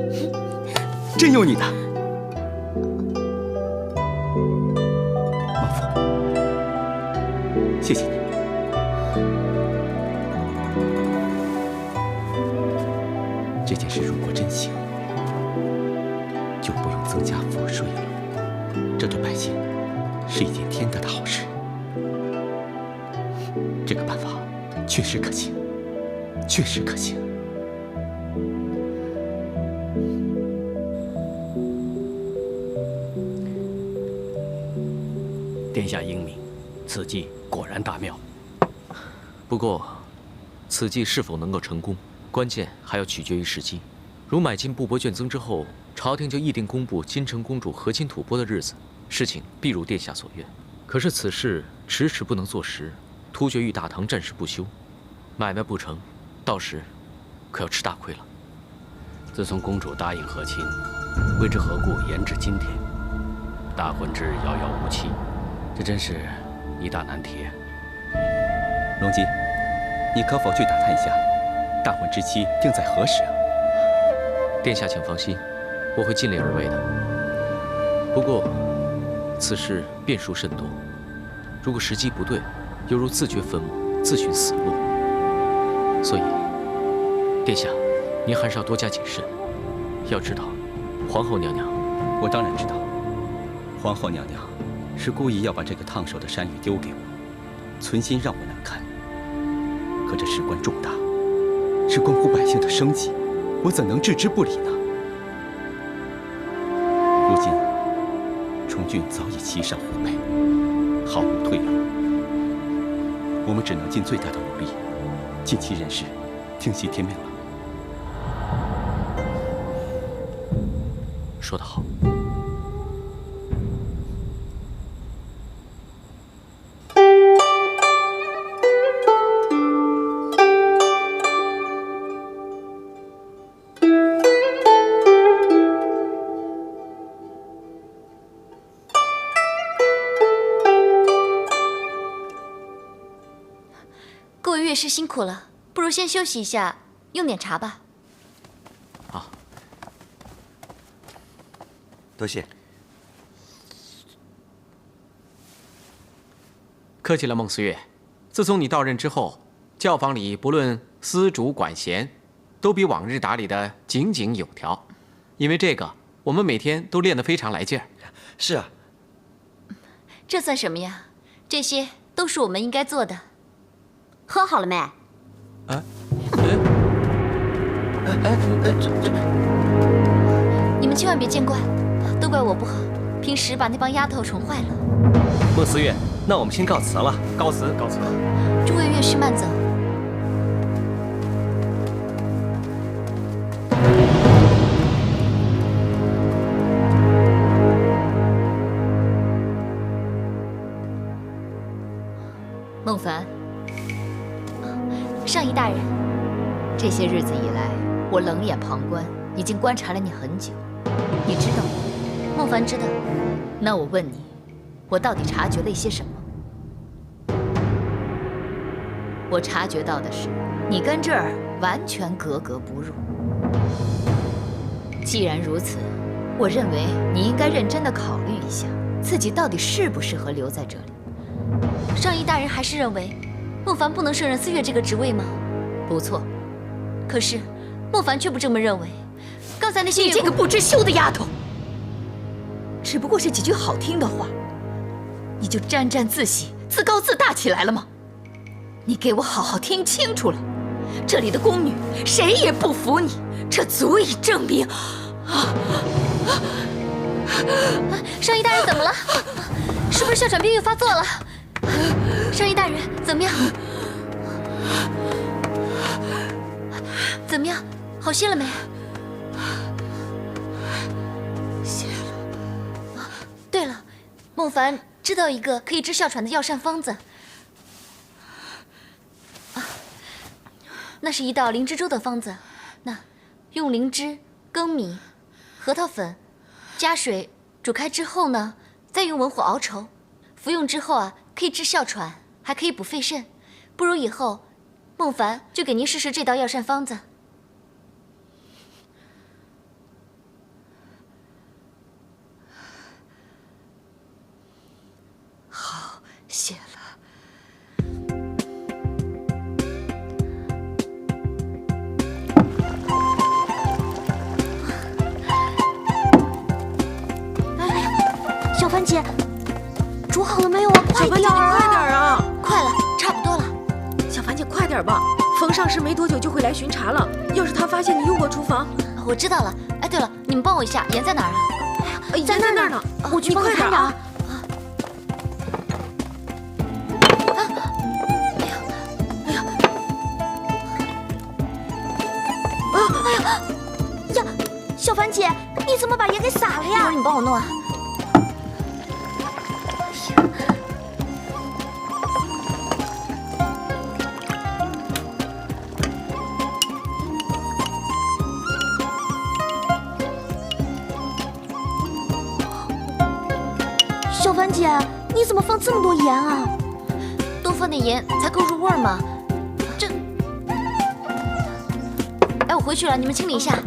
真有你的，王父，谢谢你。这件事如果真行，就不用增加赋税了。这对百姓是一件天大的好事。这个办法确实可行，确实可行。殿下英明，此计果然大妙。不过，此计是否能够成功，关键还要取决于时机。如买进布帛卷增之后，朝廷就议定公布金城公主和亲吐蕃的日子，事情必如殿下所愿。可是此事迟迟不能做实，突厥与大唐战事不休，买卖不成，到时可要吃大亏了。自从公主答应和亲，未知何故延至今天，大婚之日遥遥无期，这真是一大难题。荣基，你可否去打探一下，大婚之期定在何时啊？殿下请放心，我会尽力而为的。不过，此事变数甚多，如果时机不对，犹如自掘坟墓，自寻死路。所以，殿下，您还是要多加谨慎。要知道，皇后娘娘，我当然知道，皇后娘娘是故意要把这个烫手的山芋丢给我，存心让我难堪。可这事关重大，是关乎百姓的生计，我怎能置之不理呢？如今，崇峻早已骑上虎背，毫无退路。我们只能尽最大的努力，尽其人事，听其天命了。说得好。各位乐师辛苦了，不如先休息一下，用点茶吧。好，多谢。客气了，孟思月。自从你到任之后，教坊里不论丝竹管弦，都比往日打理得井井有条。因为这个，我们每天都练得非常来劲儿。是啊。这算什么呀？这些都是我们应该做的。喝好了没？你们千万别见怪，都怪我不好，平时把那帮丫头宠坏了。孟思月，那我们先告辞了。告辞，告辞。诸位乐师慢走。孟凡。上仪大人，这些日子以来，我冷眼旁观，已经观察了你很久。你知道吗？孟凡知道。那我问你，我到底察觉了一些什么？我察觉到的是，你跟这儿完全格格不入。既然如此，我认为你应该认真地考虑一下，自己到底适不适合留在这里。上仪大人还是认为孟凡不能胜任司乐这个职位吗？不错，可是孟凡却不这么认为。刚才那些……你这个不知羞的丫头，只不过是几句好听的话，你就沾沾自喜、自高自大起来了吗？你给我好好听清楚了，这里的宫女谁也不服你，这足以证明。上仪大人怎么了？是不是哮喘病又发作了？上仪大人，怎么样？怎么样？好些了没？些了。对了，孟凡知道一个可以治哮喘的药膳方子。那是一道灵芝粥的方子。那用灵芝、粳米、核桃粉加水煮开之后呢，再用文火熬稠。服用之后啊，可以治哮喘，还可以补肺肾。不如以后，孟凡就给您试试这道药膳方子。好，谢了。小番茄，煮好了没有啊？快点啊！快点啊！快了，差不多了。小番茄，快点吧！冯上师没多久就会来巡查了，要是他发现你用过厨房，我知道了。哎，对了，你们帮我一下，盐在哪儿啊？盐在那儿呢，我去帮你看着啊。呀，小番茄，你怎么把盐给洒了呀？一会儿你帮我弄啊。小番茄，你怎么放这么多盐啊？多放点盐才够入味儿嘛。这，哎，我回去了，你们清理一下。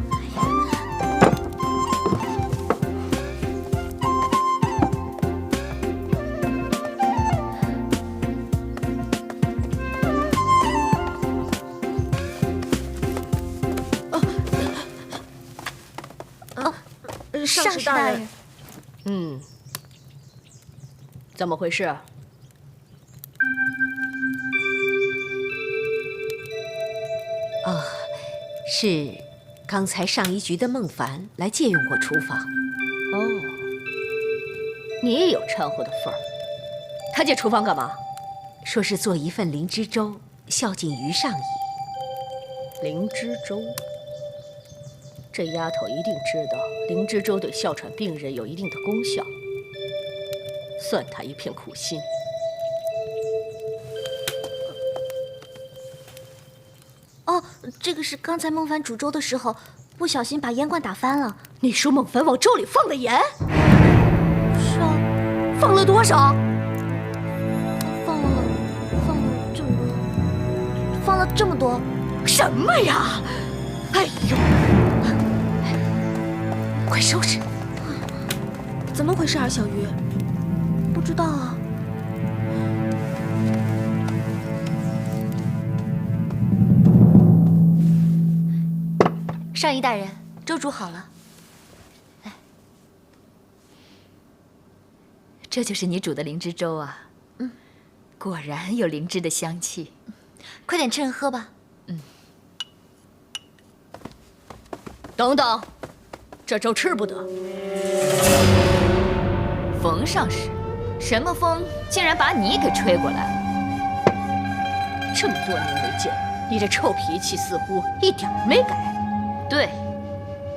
上士大人。怎么回事？是刚才上一局的孟凡来借用过厨房。哦，你也有掺和的份儿。他借厨房干嘛？说是做一份灵芝粥，孝敬于上仪。灵芝粥，这丫头一定知道灵芝粥对哮喘病人有一定的功效，算她一片苦心。哦，这个是刚才孟凡煮粥的时候不小心把烟罐打翻了。你说孟凡往粥里放了盐？是啊。放了多少？放了这么多。什么呀？哎呦！快收拾！怎么回事啊，小鱼？不知道啊。上仪大人，粥煮好了。来，这就是你煮的灵芝粥啊。果然有灵芝的香气。快点趁热喝吧。等等，这粥吃不得。冯上师，什么风竟然把你给吹过来了？这么多年没见，你这臭脾气似乎一点没改。对，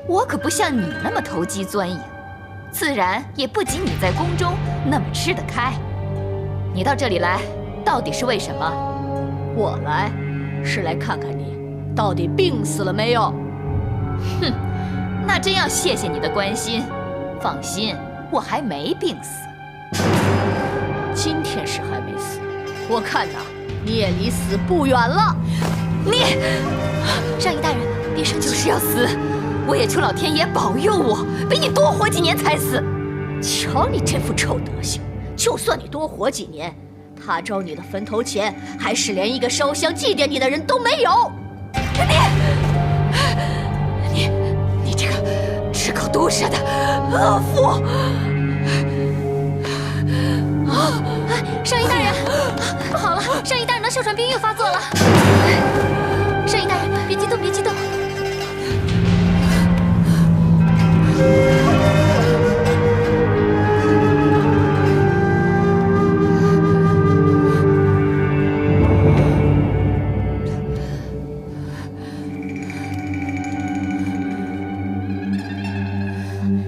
我可不像你那么投机钻营，自然也不及你在宫中那么吃得开。你到这里来，到底是为什么？我来，是来看看你到底病死了没有。哼，那真要谢谢你的关心。放心，我还没病死。今天是还没死，我看呐，你也离死不远了。你，上仪大人，别生气，就是要死，我也求老天爷保佑我，比你多活几年才死。瞧你这副臭德行，就算你多活几年，他招你的坟头前，还是连一个烧香祭奠你的人都没有。你这个只搞毒舌的恶妇！上仪大人，不好了，上仪大人的哮喘病又发作了。上仪大人，别激动，别激动。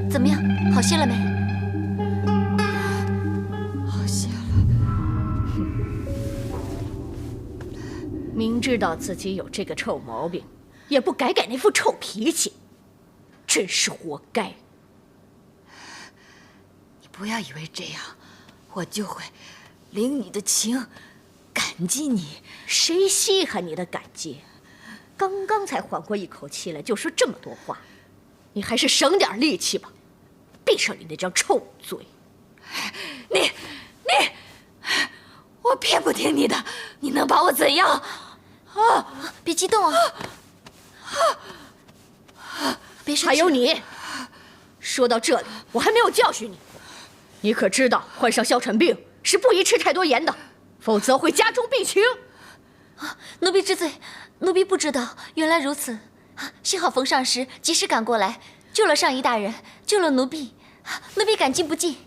怎么样，好些了没？明知知道自己有这个臭毛病，也不改改那副臭脾气，真是活该。你不要以为这样，我就会领你的情，感激你。谁稀罕你的感激？刚刚才缓过一口气来，就说这么多话，你还是省点力气吧。闭上你那张臭嘴！你，我偏不听你的，你能把我怎样？啊！别激动啊！别生气。还有你，说到这里，我还没有教训你。你可知道，患上哮喘病是不宜吃太多盐的，否则会加重病情。奴婢知罪，奴婢不知道，原来如此。幸好冯上师及时赶过来，救了上仪大人，救了奴婢，奴婢感激不尽。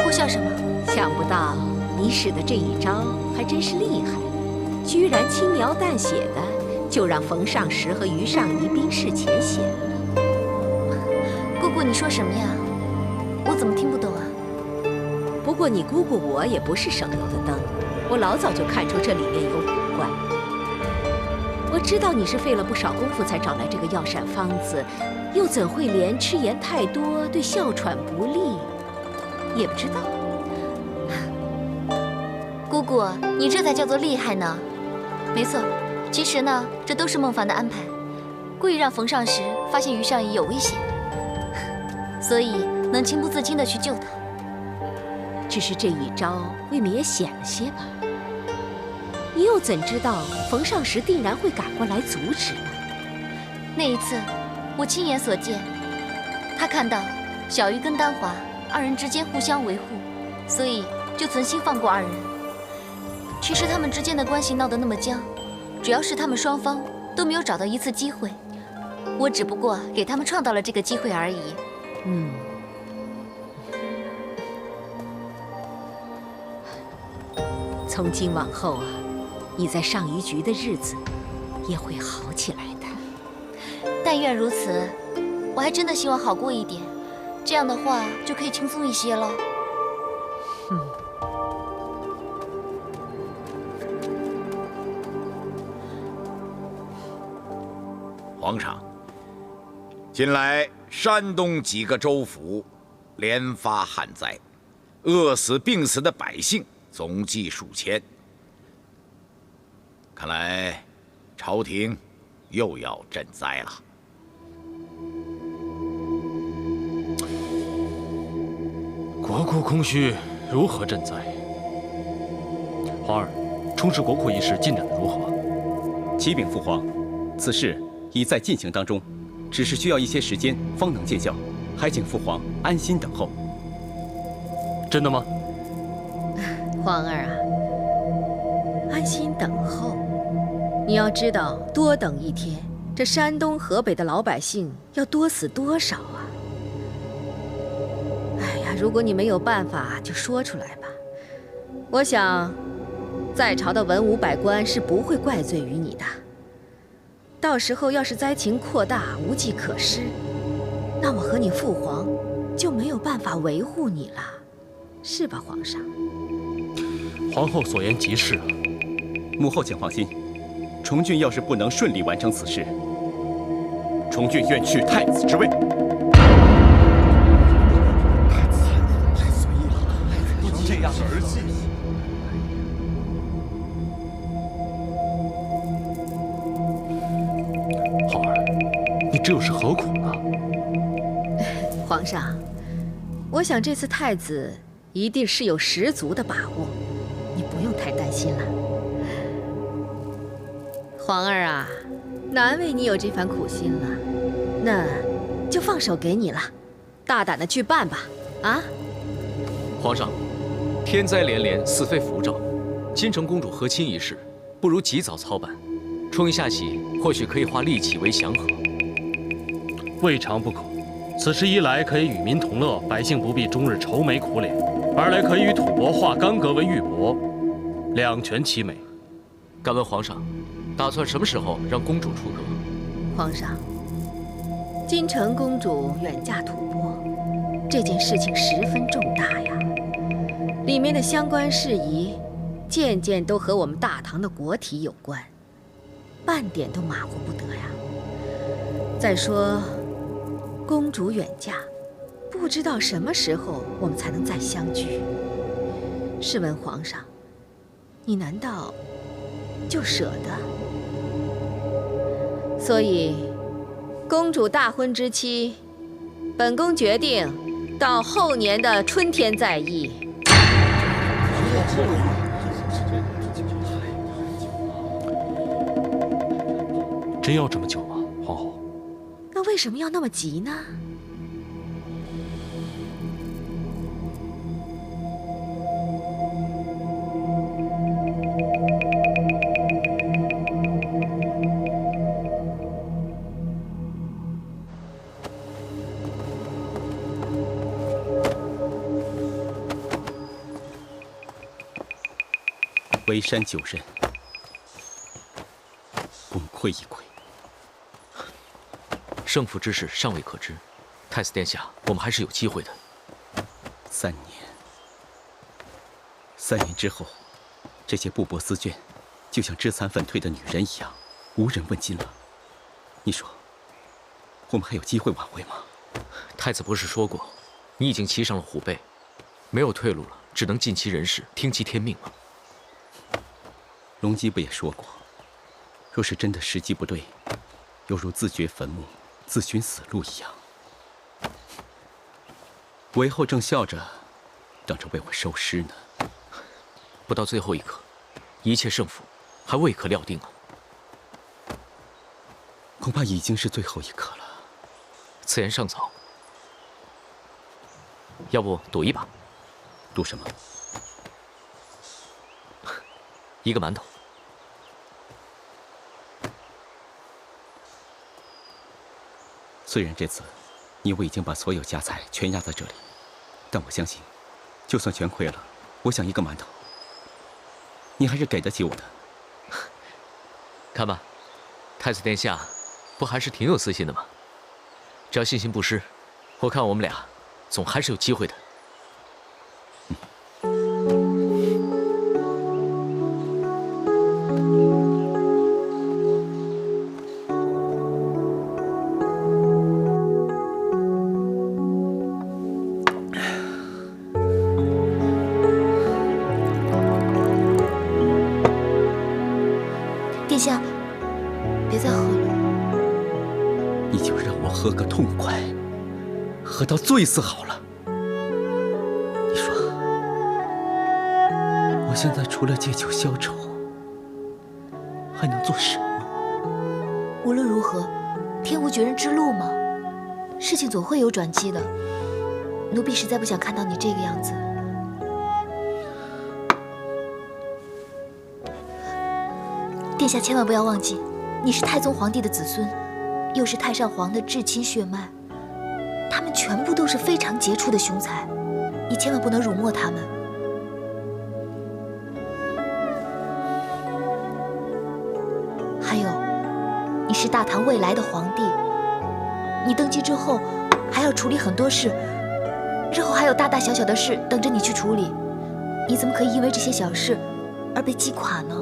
笑什么？想不到你使的这一招还真是厉害，居然轻描淡写的就让冯上石和于上仪冰释前嫌了。姑姑，你说什么呀？我怎么听不懂啊？不过你姑姑我也不是省油的灯，我老早就看出这里面有古怪。我知道你是费了不少功夫才找来这个药膳方子，又怎会连吃盐太多对哮喘不利也不知道？姑姑，你这才叫做厉害呢。没错，其实呢，这都是孟凡的安排，故意让冯上石发现于上仪有危险，所以能情不自禁地去救他。只是这一招未免也险了些吧？你又怎知道冯上石定然会赶过来阻止呢？那一次，我亲眼所见，他看到小鱼跟丹华二人之间互相维护，所以就存心放过二人。其实他们之间的关系闹得那么僵，主要是他们双方都没有找到一次机会，我只不过给他们创造了这个机会而已。从今往后啊，你在上虞局的日子也会好起来的。但愿如此，我还真的希望好过一点，这样的话就可以轻松一些了。皇上，近来山东几个州府连发旱灾，饿死病死的百姓总计数千，看来朝廷又要赈灾了。国库空虚，如何赈灾？皇儿，充实国库一事进展得如何？启禀父皇，此事已在进行当中，只是需要一些时间方能见效，还请父皇安心等候。真的吗？皇儿啊，安心等候。你要知道，多等一天，这山东、河北的老百姓要多死多少啊！哎呀，如果你没有办法，就说出来吧。我想，在朝的文武百官是不会怪罪于你的。到时候要是灾情扩大，无计可施，那我和你父皇就没有办法维护你了，是吧，皇上？皇后所言极是啊。母后请放心，重俊要是不能顺利完成此事，重俊愿去太子之位。太随意了，不能这样儿戏。浩儿，你这又是何苦呢？皇上，我想这次太子一定是有十足的把握，你不用太担心了。皇儿啊，难为你有这番苦心了，那就放手给你了，大胆的去办吧，啊！皇上，天灾连连，似非符兆，京城公主和亲一事，不如及早操办。冲一下起，或许可以化戾气为祥和。未尝不可。此事一来可以与民同乐，百姓不必终日愁眉苦脸；二来可以与吐蕃化干戈为玉帛，两全其美。敢问皇上，打算什么时候让公主出阁？皇上，金城公主远嫁吐蕃，这件事情十分重大呀，里面的相关事宜，件件都和我们大唐的国体有关，半点都马虎不得呀。再说，公主远嫁，不知道什么时候我们才能再相聚。试问皇上，你难道就舍得？所以，公主大婚之期，本宫决定到后年的春天再议。真要这么久吗，皇后？那为什么要那么急呢？围山9人，功亏一篑。胜负之事尚未可知，太子殿下，我们还是有机会的。3年之后，这些布帛丝绢，就像肢残粉退的女人一样，无人问津了。你说，我们还有机会挽回吗？太子不是说过，你已经骑上了虎背，没有退路了，只能尽其人事，听其天命吗？隆基不也说过，若是真的时机不对，犹如自掘坟墓，自寻死路一样。韦后正笑着，等着为我收尸呢。不到最后一刻，一切胜负还未可料定啊。恐怕已经是最后一刻了。此言尚早，要不赌一把？赌什么？一个馒头。虽然这次你我已经把所有家财全压在这里，但我相信，就算全亏了，我想一个馒头，你还是给得起我的。看吧，太子殿下不还是挺有自信的吗？只要信心不失，我看我们俩总还是有机会的。殿下，别再喝了。你就让我喝个痛快，喝到醉死好了。你说，我现在除了借酒消愁，还能做什么？无论如何，天无绝人之路嘛，事情总会有转机的。奴婢实在不想看到你这个样子。殿下千万不要忘记，你是太宗皇帝的子孙，又是太上皇的至亲血脉，他们全部都是非常杰出的雄才，你千万不能辱没他们。还有，你是大唐未来的皇帝，你登基之后还要处理很多事，日后还有大大小小的事等着你去处理，你怎么可以因为这些小事而被击垮呢？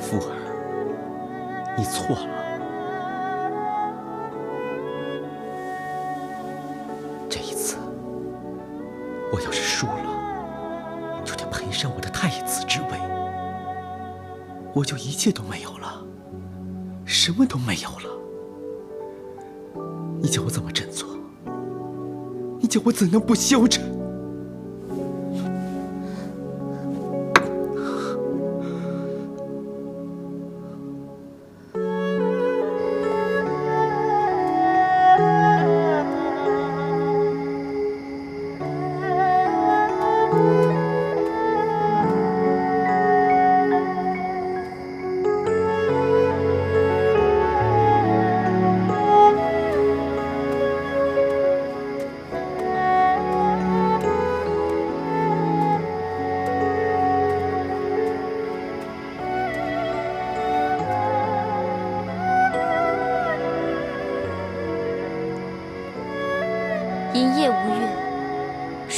富儿，你错了。这一次，我要是输了，就得赔上我的太子之位，我就一切都没有了，什么都没有了。你叫我怎么振作？你叫我怎能不羞耻？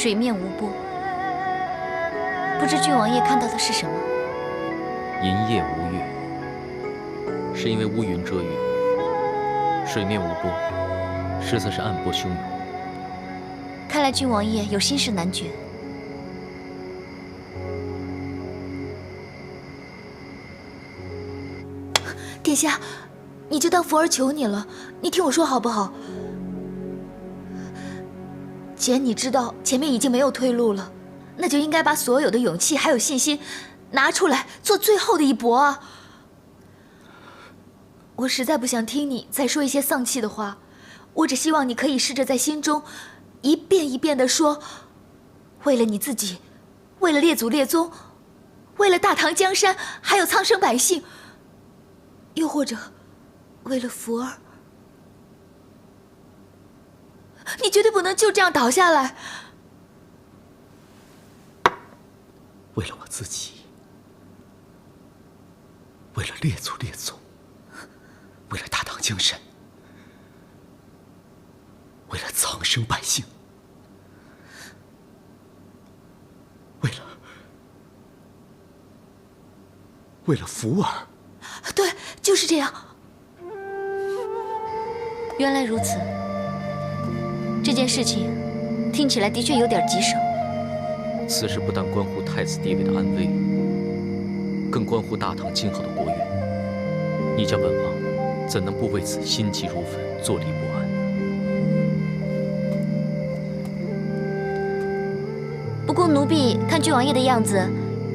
水面无波。不知郡王爷看到的是什么？银夜无月，是因为乌云遮月；水面无波，实则是暗波汹涌。看来郡王爷有心事难决。殿下，你就当福儿求你了，你听我说好不好？既然你知道前面已经没有退路了，那就应该把所有的勇气还有信心拿出来做最后的一搏啊！我实在不想听你再说一些丧气的话，我只希望你可以试着在心中一遍一遍地说，为了你自己，为了列祖列宗，为了大唐江山，还有苍生百姓，又或者为了福儿，你绝对不能就这样倒下来。为了我自己，为了列祖列宗，为了大唐江山，为了苍生百姓，为了福儿。对，就是这样。原来如此，这件事情听起来的确有点棘手。此事不但关乎太子地位的安危，更关乎大唐今后的国运。你家本王怎能不为此心急如焚，坐立不安？不过奴婢看郡王爷的样子，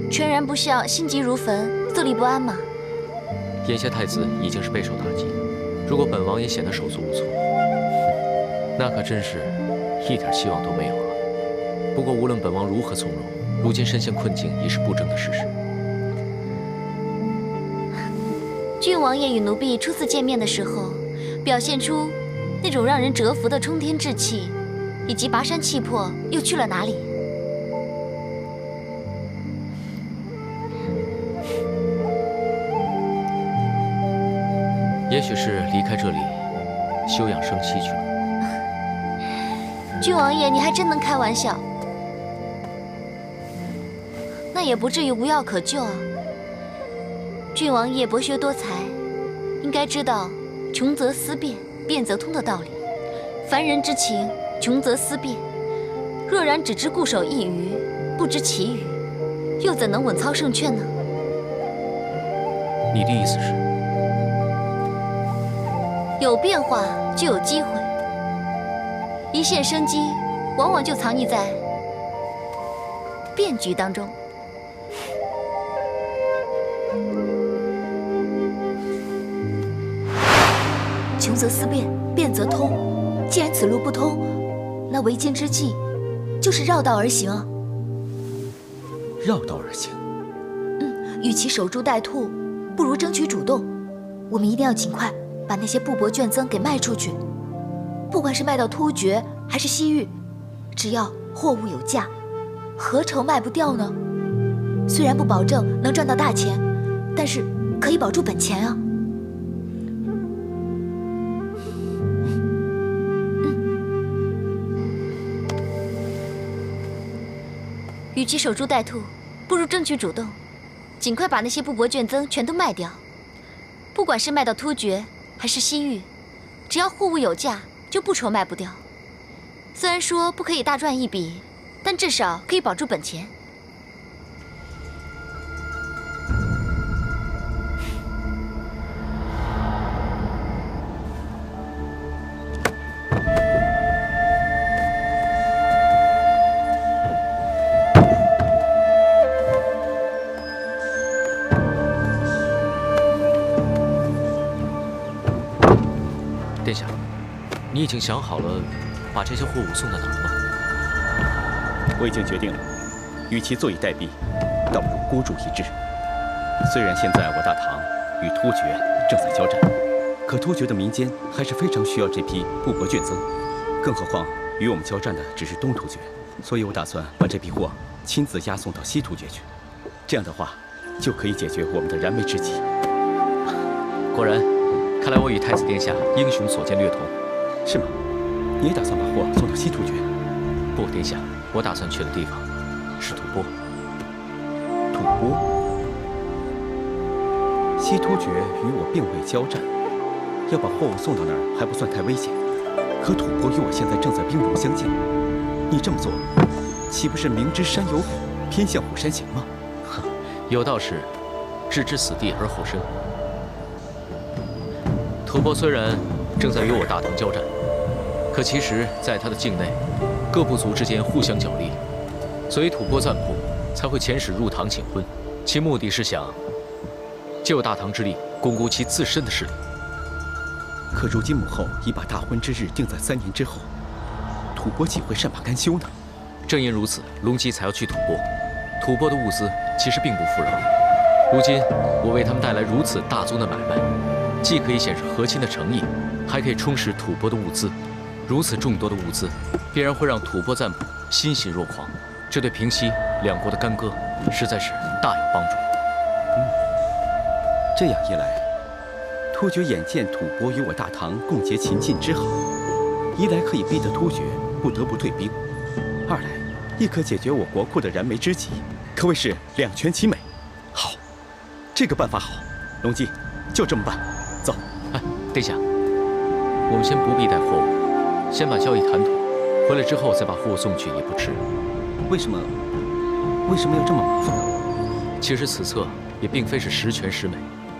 全然不像心急如焚、坐立不安嘛。眼下太子已经是备受打击，如果本王也显得手足无措，那可真是一点希望都没有了。不过无论本王如何从容，如今身陷困境已是不争的事实。郡王爷与奴婢初次见面的时候，表现出那种让人折服的冲天志气，以及拔山气魄，又去了哪里？也许是离开这里，休养生息去了。郡王爷，你还真能开玩笑。那也不至于无药可救啊。郡王爷博学多才，应该知道穷则思变，变则通的道理。凡人之情，穷则思变。若然只知固守一隅，不知其余，又怎能稳操胜券呢？你的意思是？有变化就有机会，一线生机往往就藏匿在变局当中。穷则思变，变则通。既然此路不通，那为今之计就是绕道而行啊。绕道而行。与其守株待兔，不如争取主动。我们一定要尽快把那些布帛卷增给卖出去，不管是卖到突厥还是西域，只要货物有价，何愁卖不掉呢？虽然不保证能赚到大钱，但是可以保住本钱啊。与其守株待兔，不如争取主动，尽快把那些布帛卷增全都卖掉。不管是卖到突厥还是西域，只要货物有价，就不愁卖不掉。虽然说不可以大赚一笔，但至少可以保住本钱。殿下，你已经想好了把这些货物送到哪儿吗？我已经决定了，与其坐以待毙，倒不如孤注一掷。虽然现在我大唐与突厥正在交战，可突厥的民间还是非常需要这批布帛卷增，更何况与我们交战的只是东突厥，所以我打算把这批货亲自押送到西突厥去。这样的话，就可以解决我们的燃眉之急。果然。看来我与太子殿下英雄所见略同，是吗？你也打算把货送到西突厥？不，殿下，我打算去的地方是吐蕃。吐蕃？西突厥与我并未交战，要把货物送到那儿还不算太危险。可吐蕃与我现在正在兵戎相见，你这么做，岂不是明知山有虎，偏向虎山行吗？哼，有道是，置之死地而后生。吐蕃虽然正在与我大唐交战，可其实在他的境内，各部族之间互相角力，所以吐蕃赞普才会遣使入唐请婚，其目的是想借我大唐之力，巩固其自身的势力。可如今母后已把大婚之日定在3年之后，吐蕃岂会善罢甘休呢？正因如此，隆基才要去吐蕃。吐蕃的物资其实并不富饶，如今我为他们带来如此大宗的买卖，既可以显示和亲的诚意，还可以充实吐蕃的物资。如此众多的物资，必然会让吐蕃赞普欣喜若狂，这对平息两国的干戈，实在是大有帮助。这样一来，突厥眼见吐蕃与我大唐共结秦晋之好，一来可以逼得突厥不得不退兵，二来亦可解决我国库的燃眉之急，可谓是两全其美。好，这个办法好，隆基，就这么办。走。哎，殿下，我们先不必带货物，先把交易谈妥，回来之后再把货物送去也不迟。为什么要这么麻烦呢？其实此策也并非是十全十美。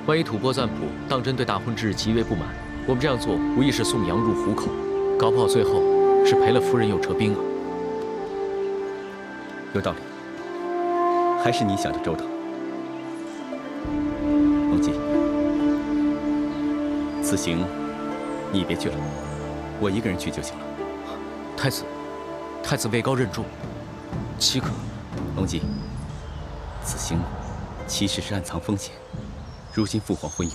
万一吐蕃赞普当真对大婚之日极为不满，我们这样做无疑是送羊入虎口，搞不好最后是赔了夫人又折兵啊。有道理，还是你想的周到。隆基，此行你别去了，我一个人去就行了。太子位高任重，岂可？隆基，此行其实是暗藏风险。如今父皇昏庸，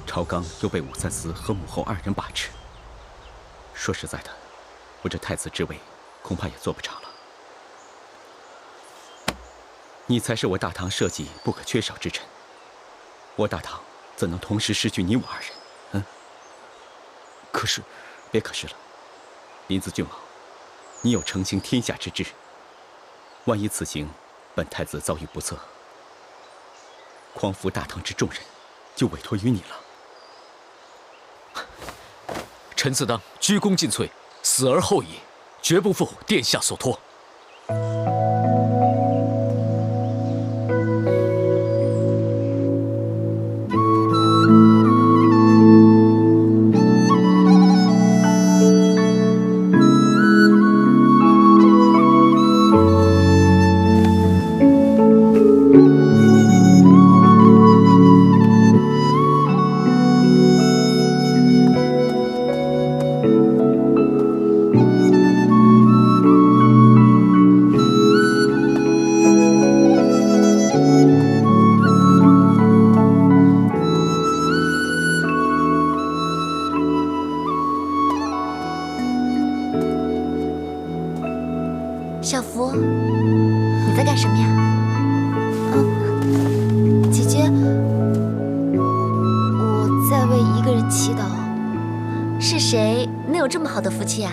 朝纲又被武三思和母后2人把持。说实在的，我这太子之位恐怕也做不长了。你才是我大唐社稷不可缺少之臣，我大唐怎能同时失去你我2人？可是，别可是了，临淄郡王，你有承行天下之志，万一此行本太子遭遇不测，匡扶大唐之众人，就委托于你了。臣自当鞠躬尽瘁，死而后已，绝不负殿下所托。小福，你在干什么呀？姐姐，我在为一个人祈祷。是谁能有这么好的福气啊？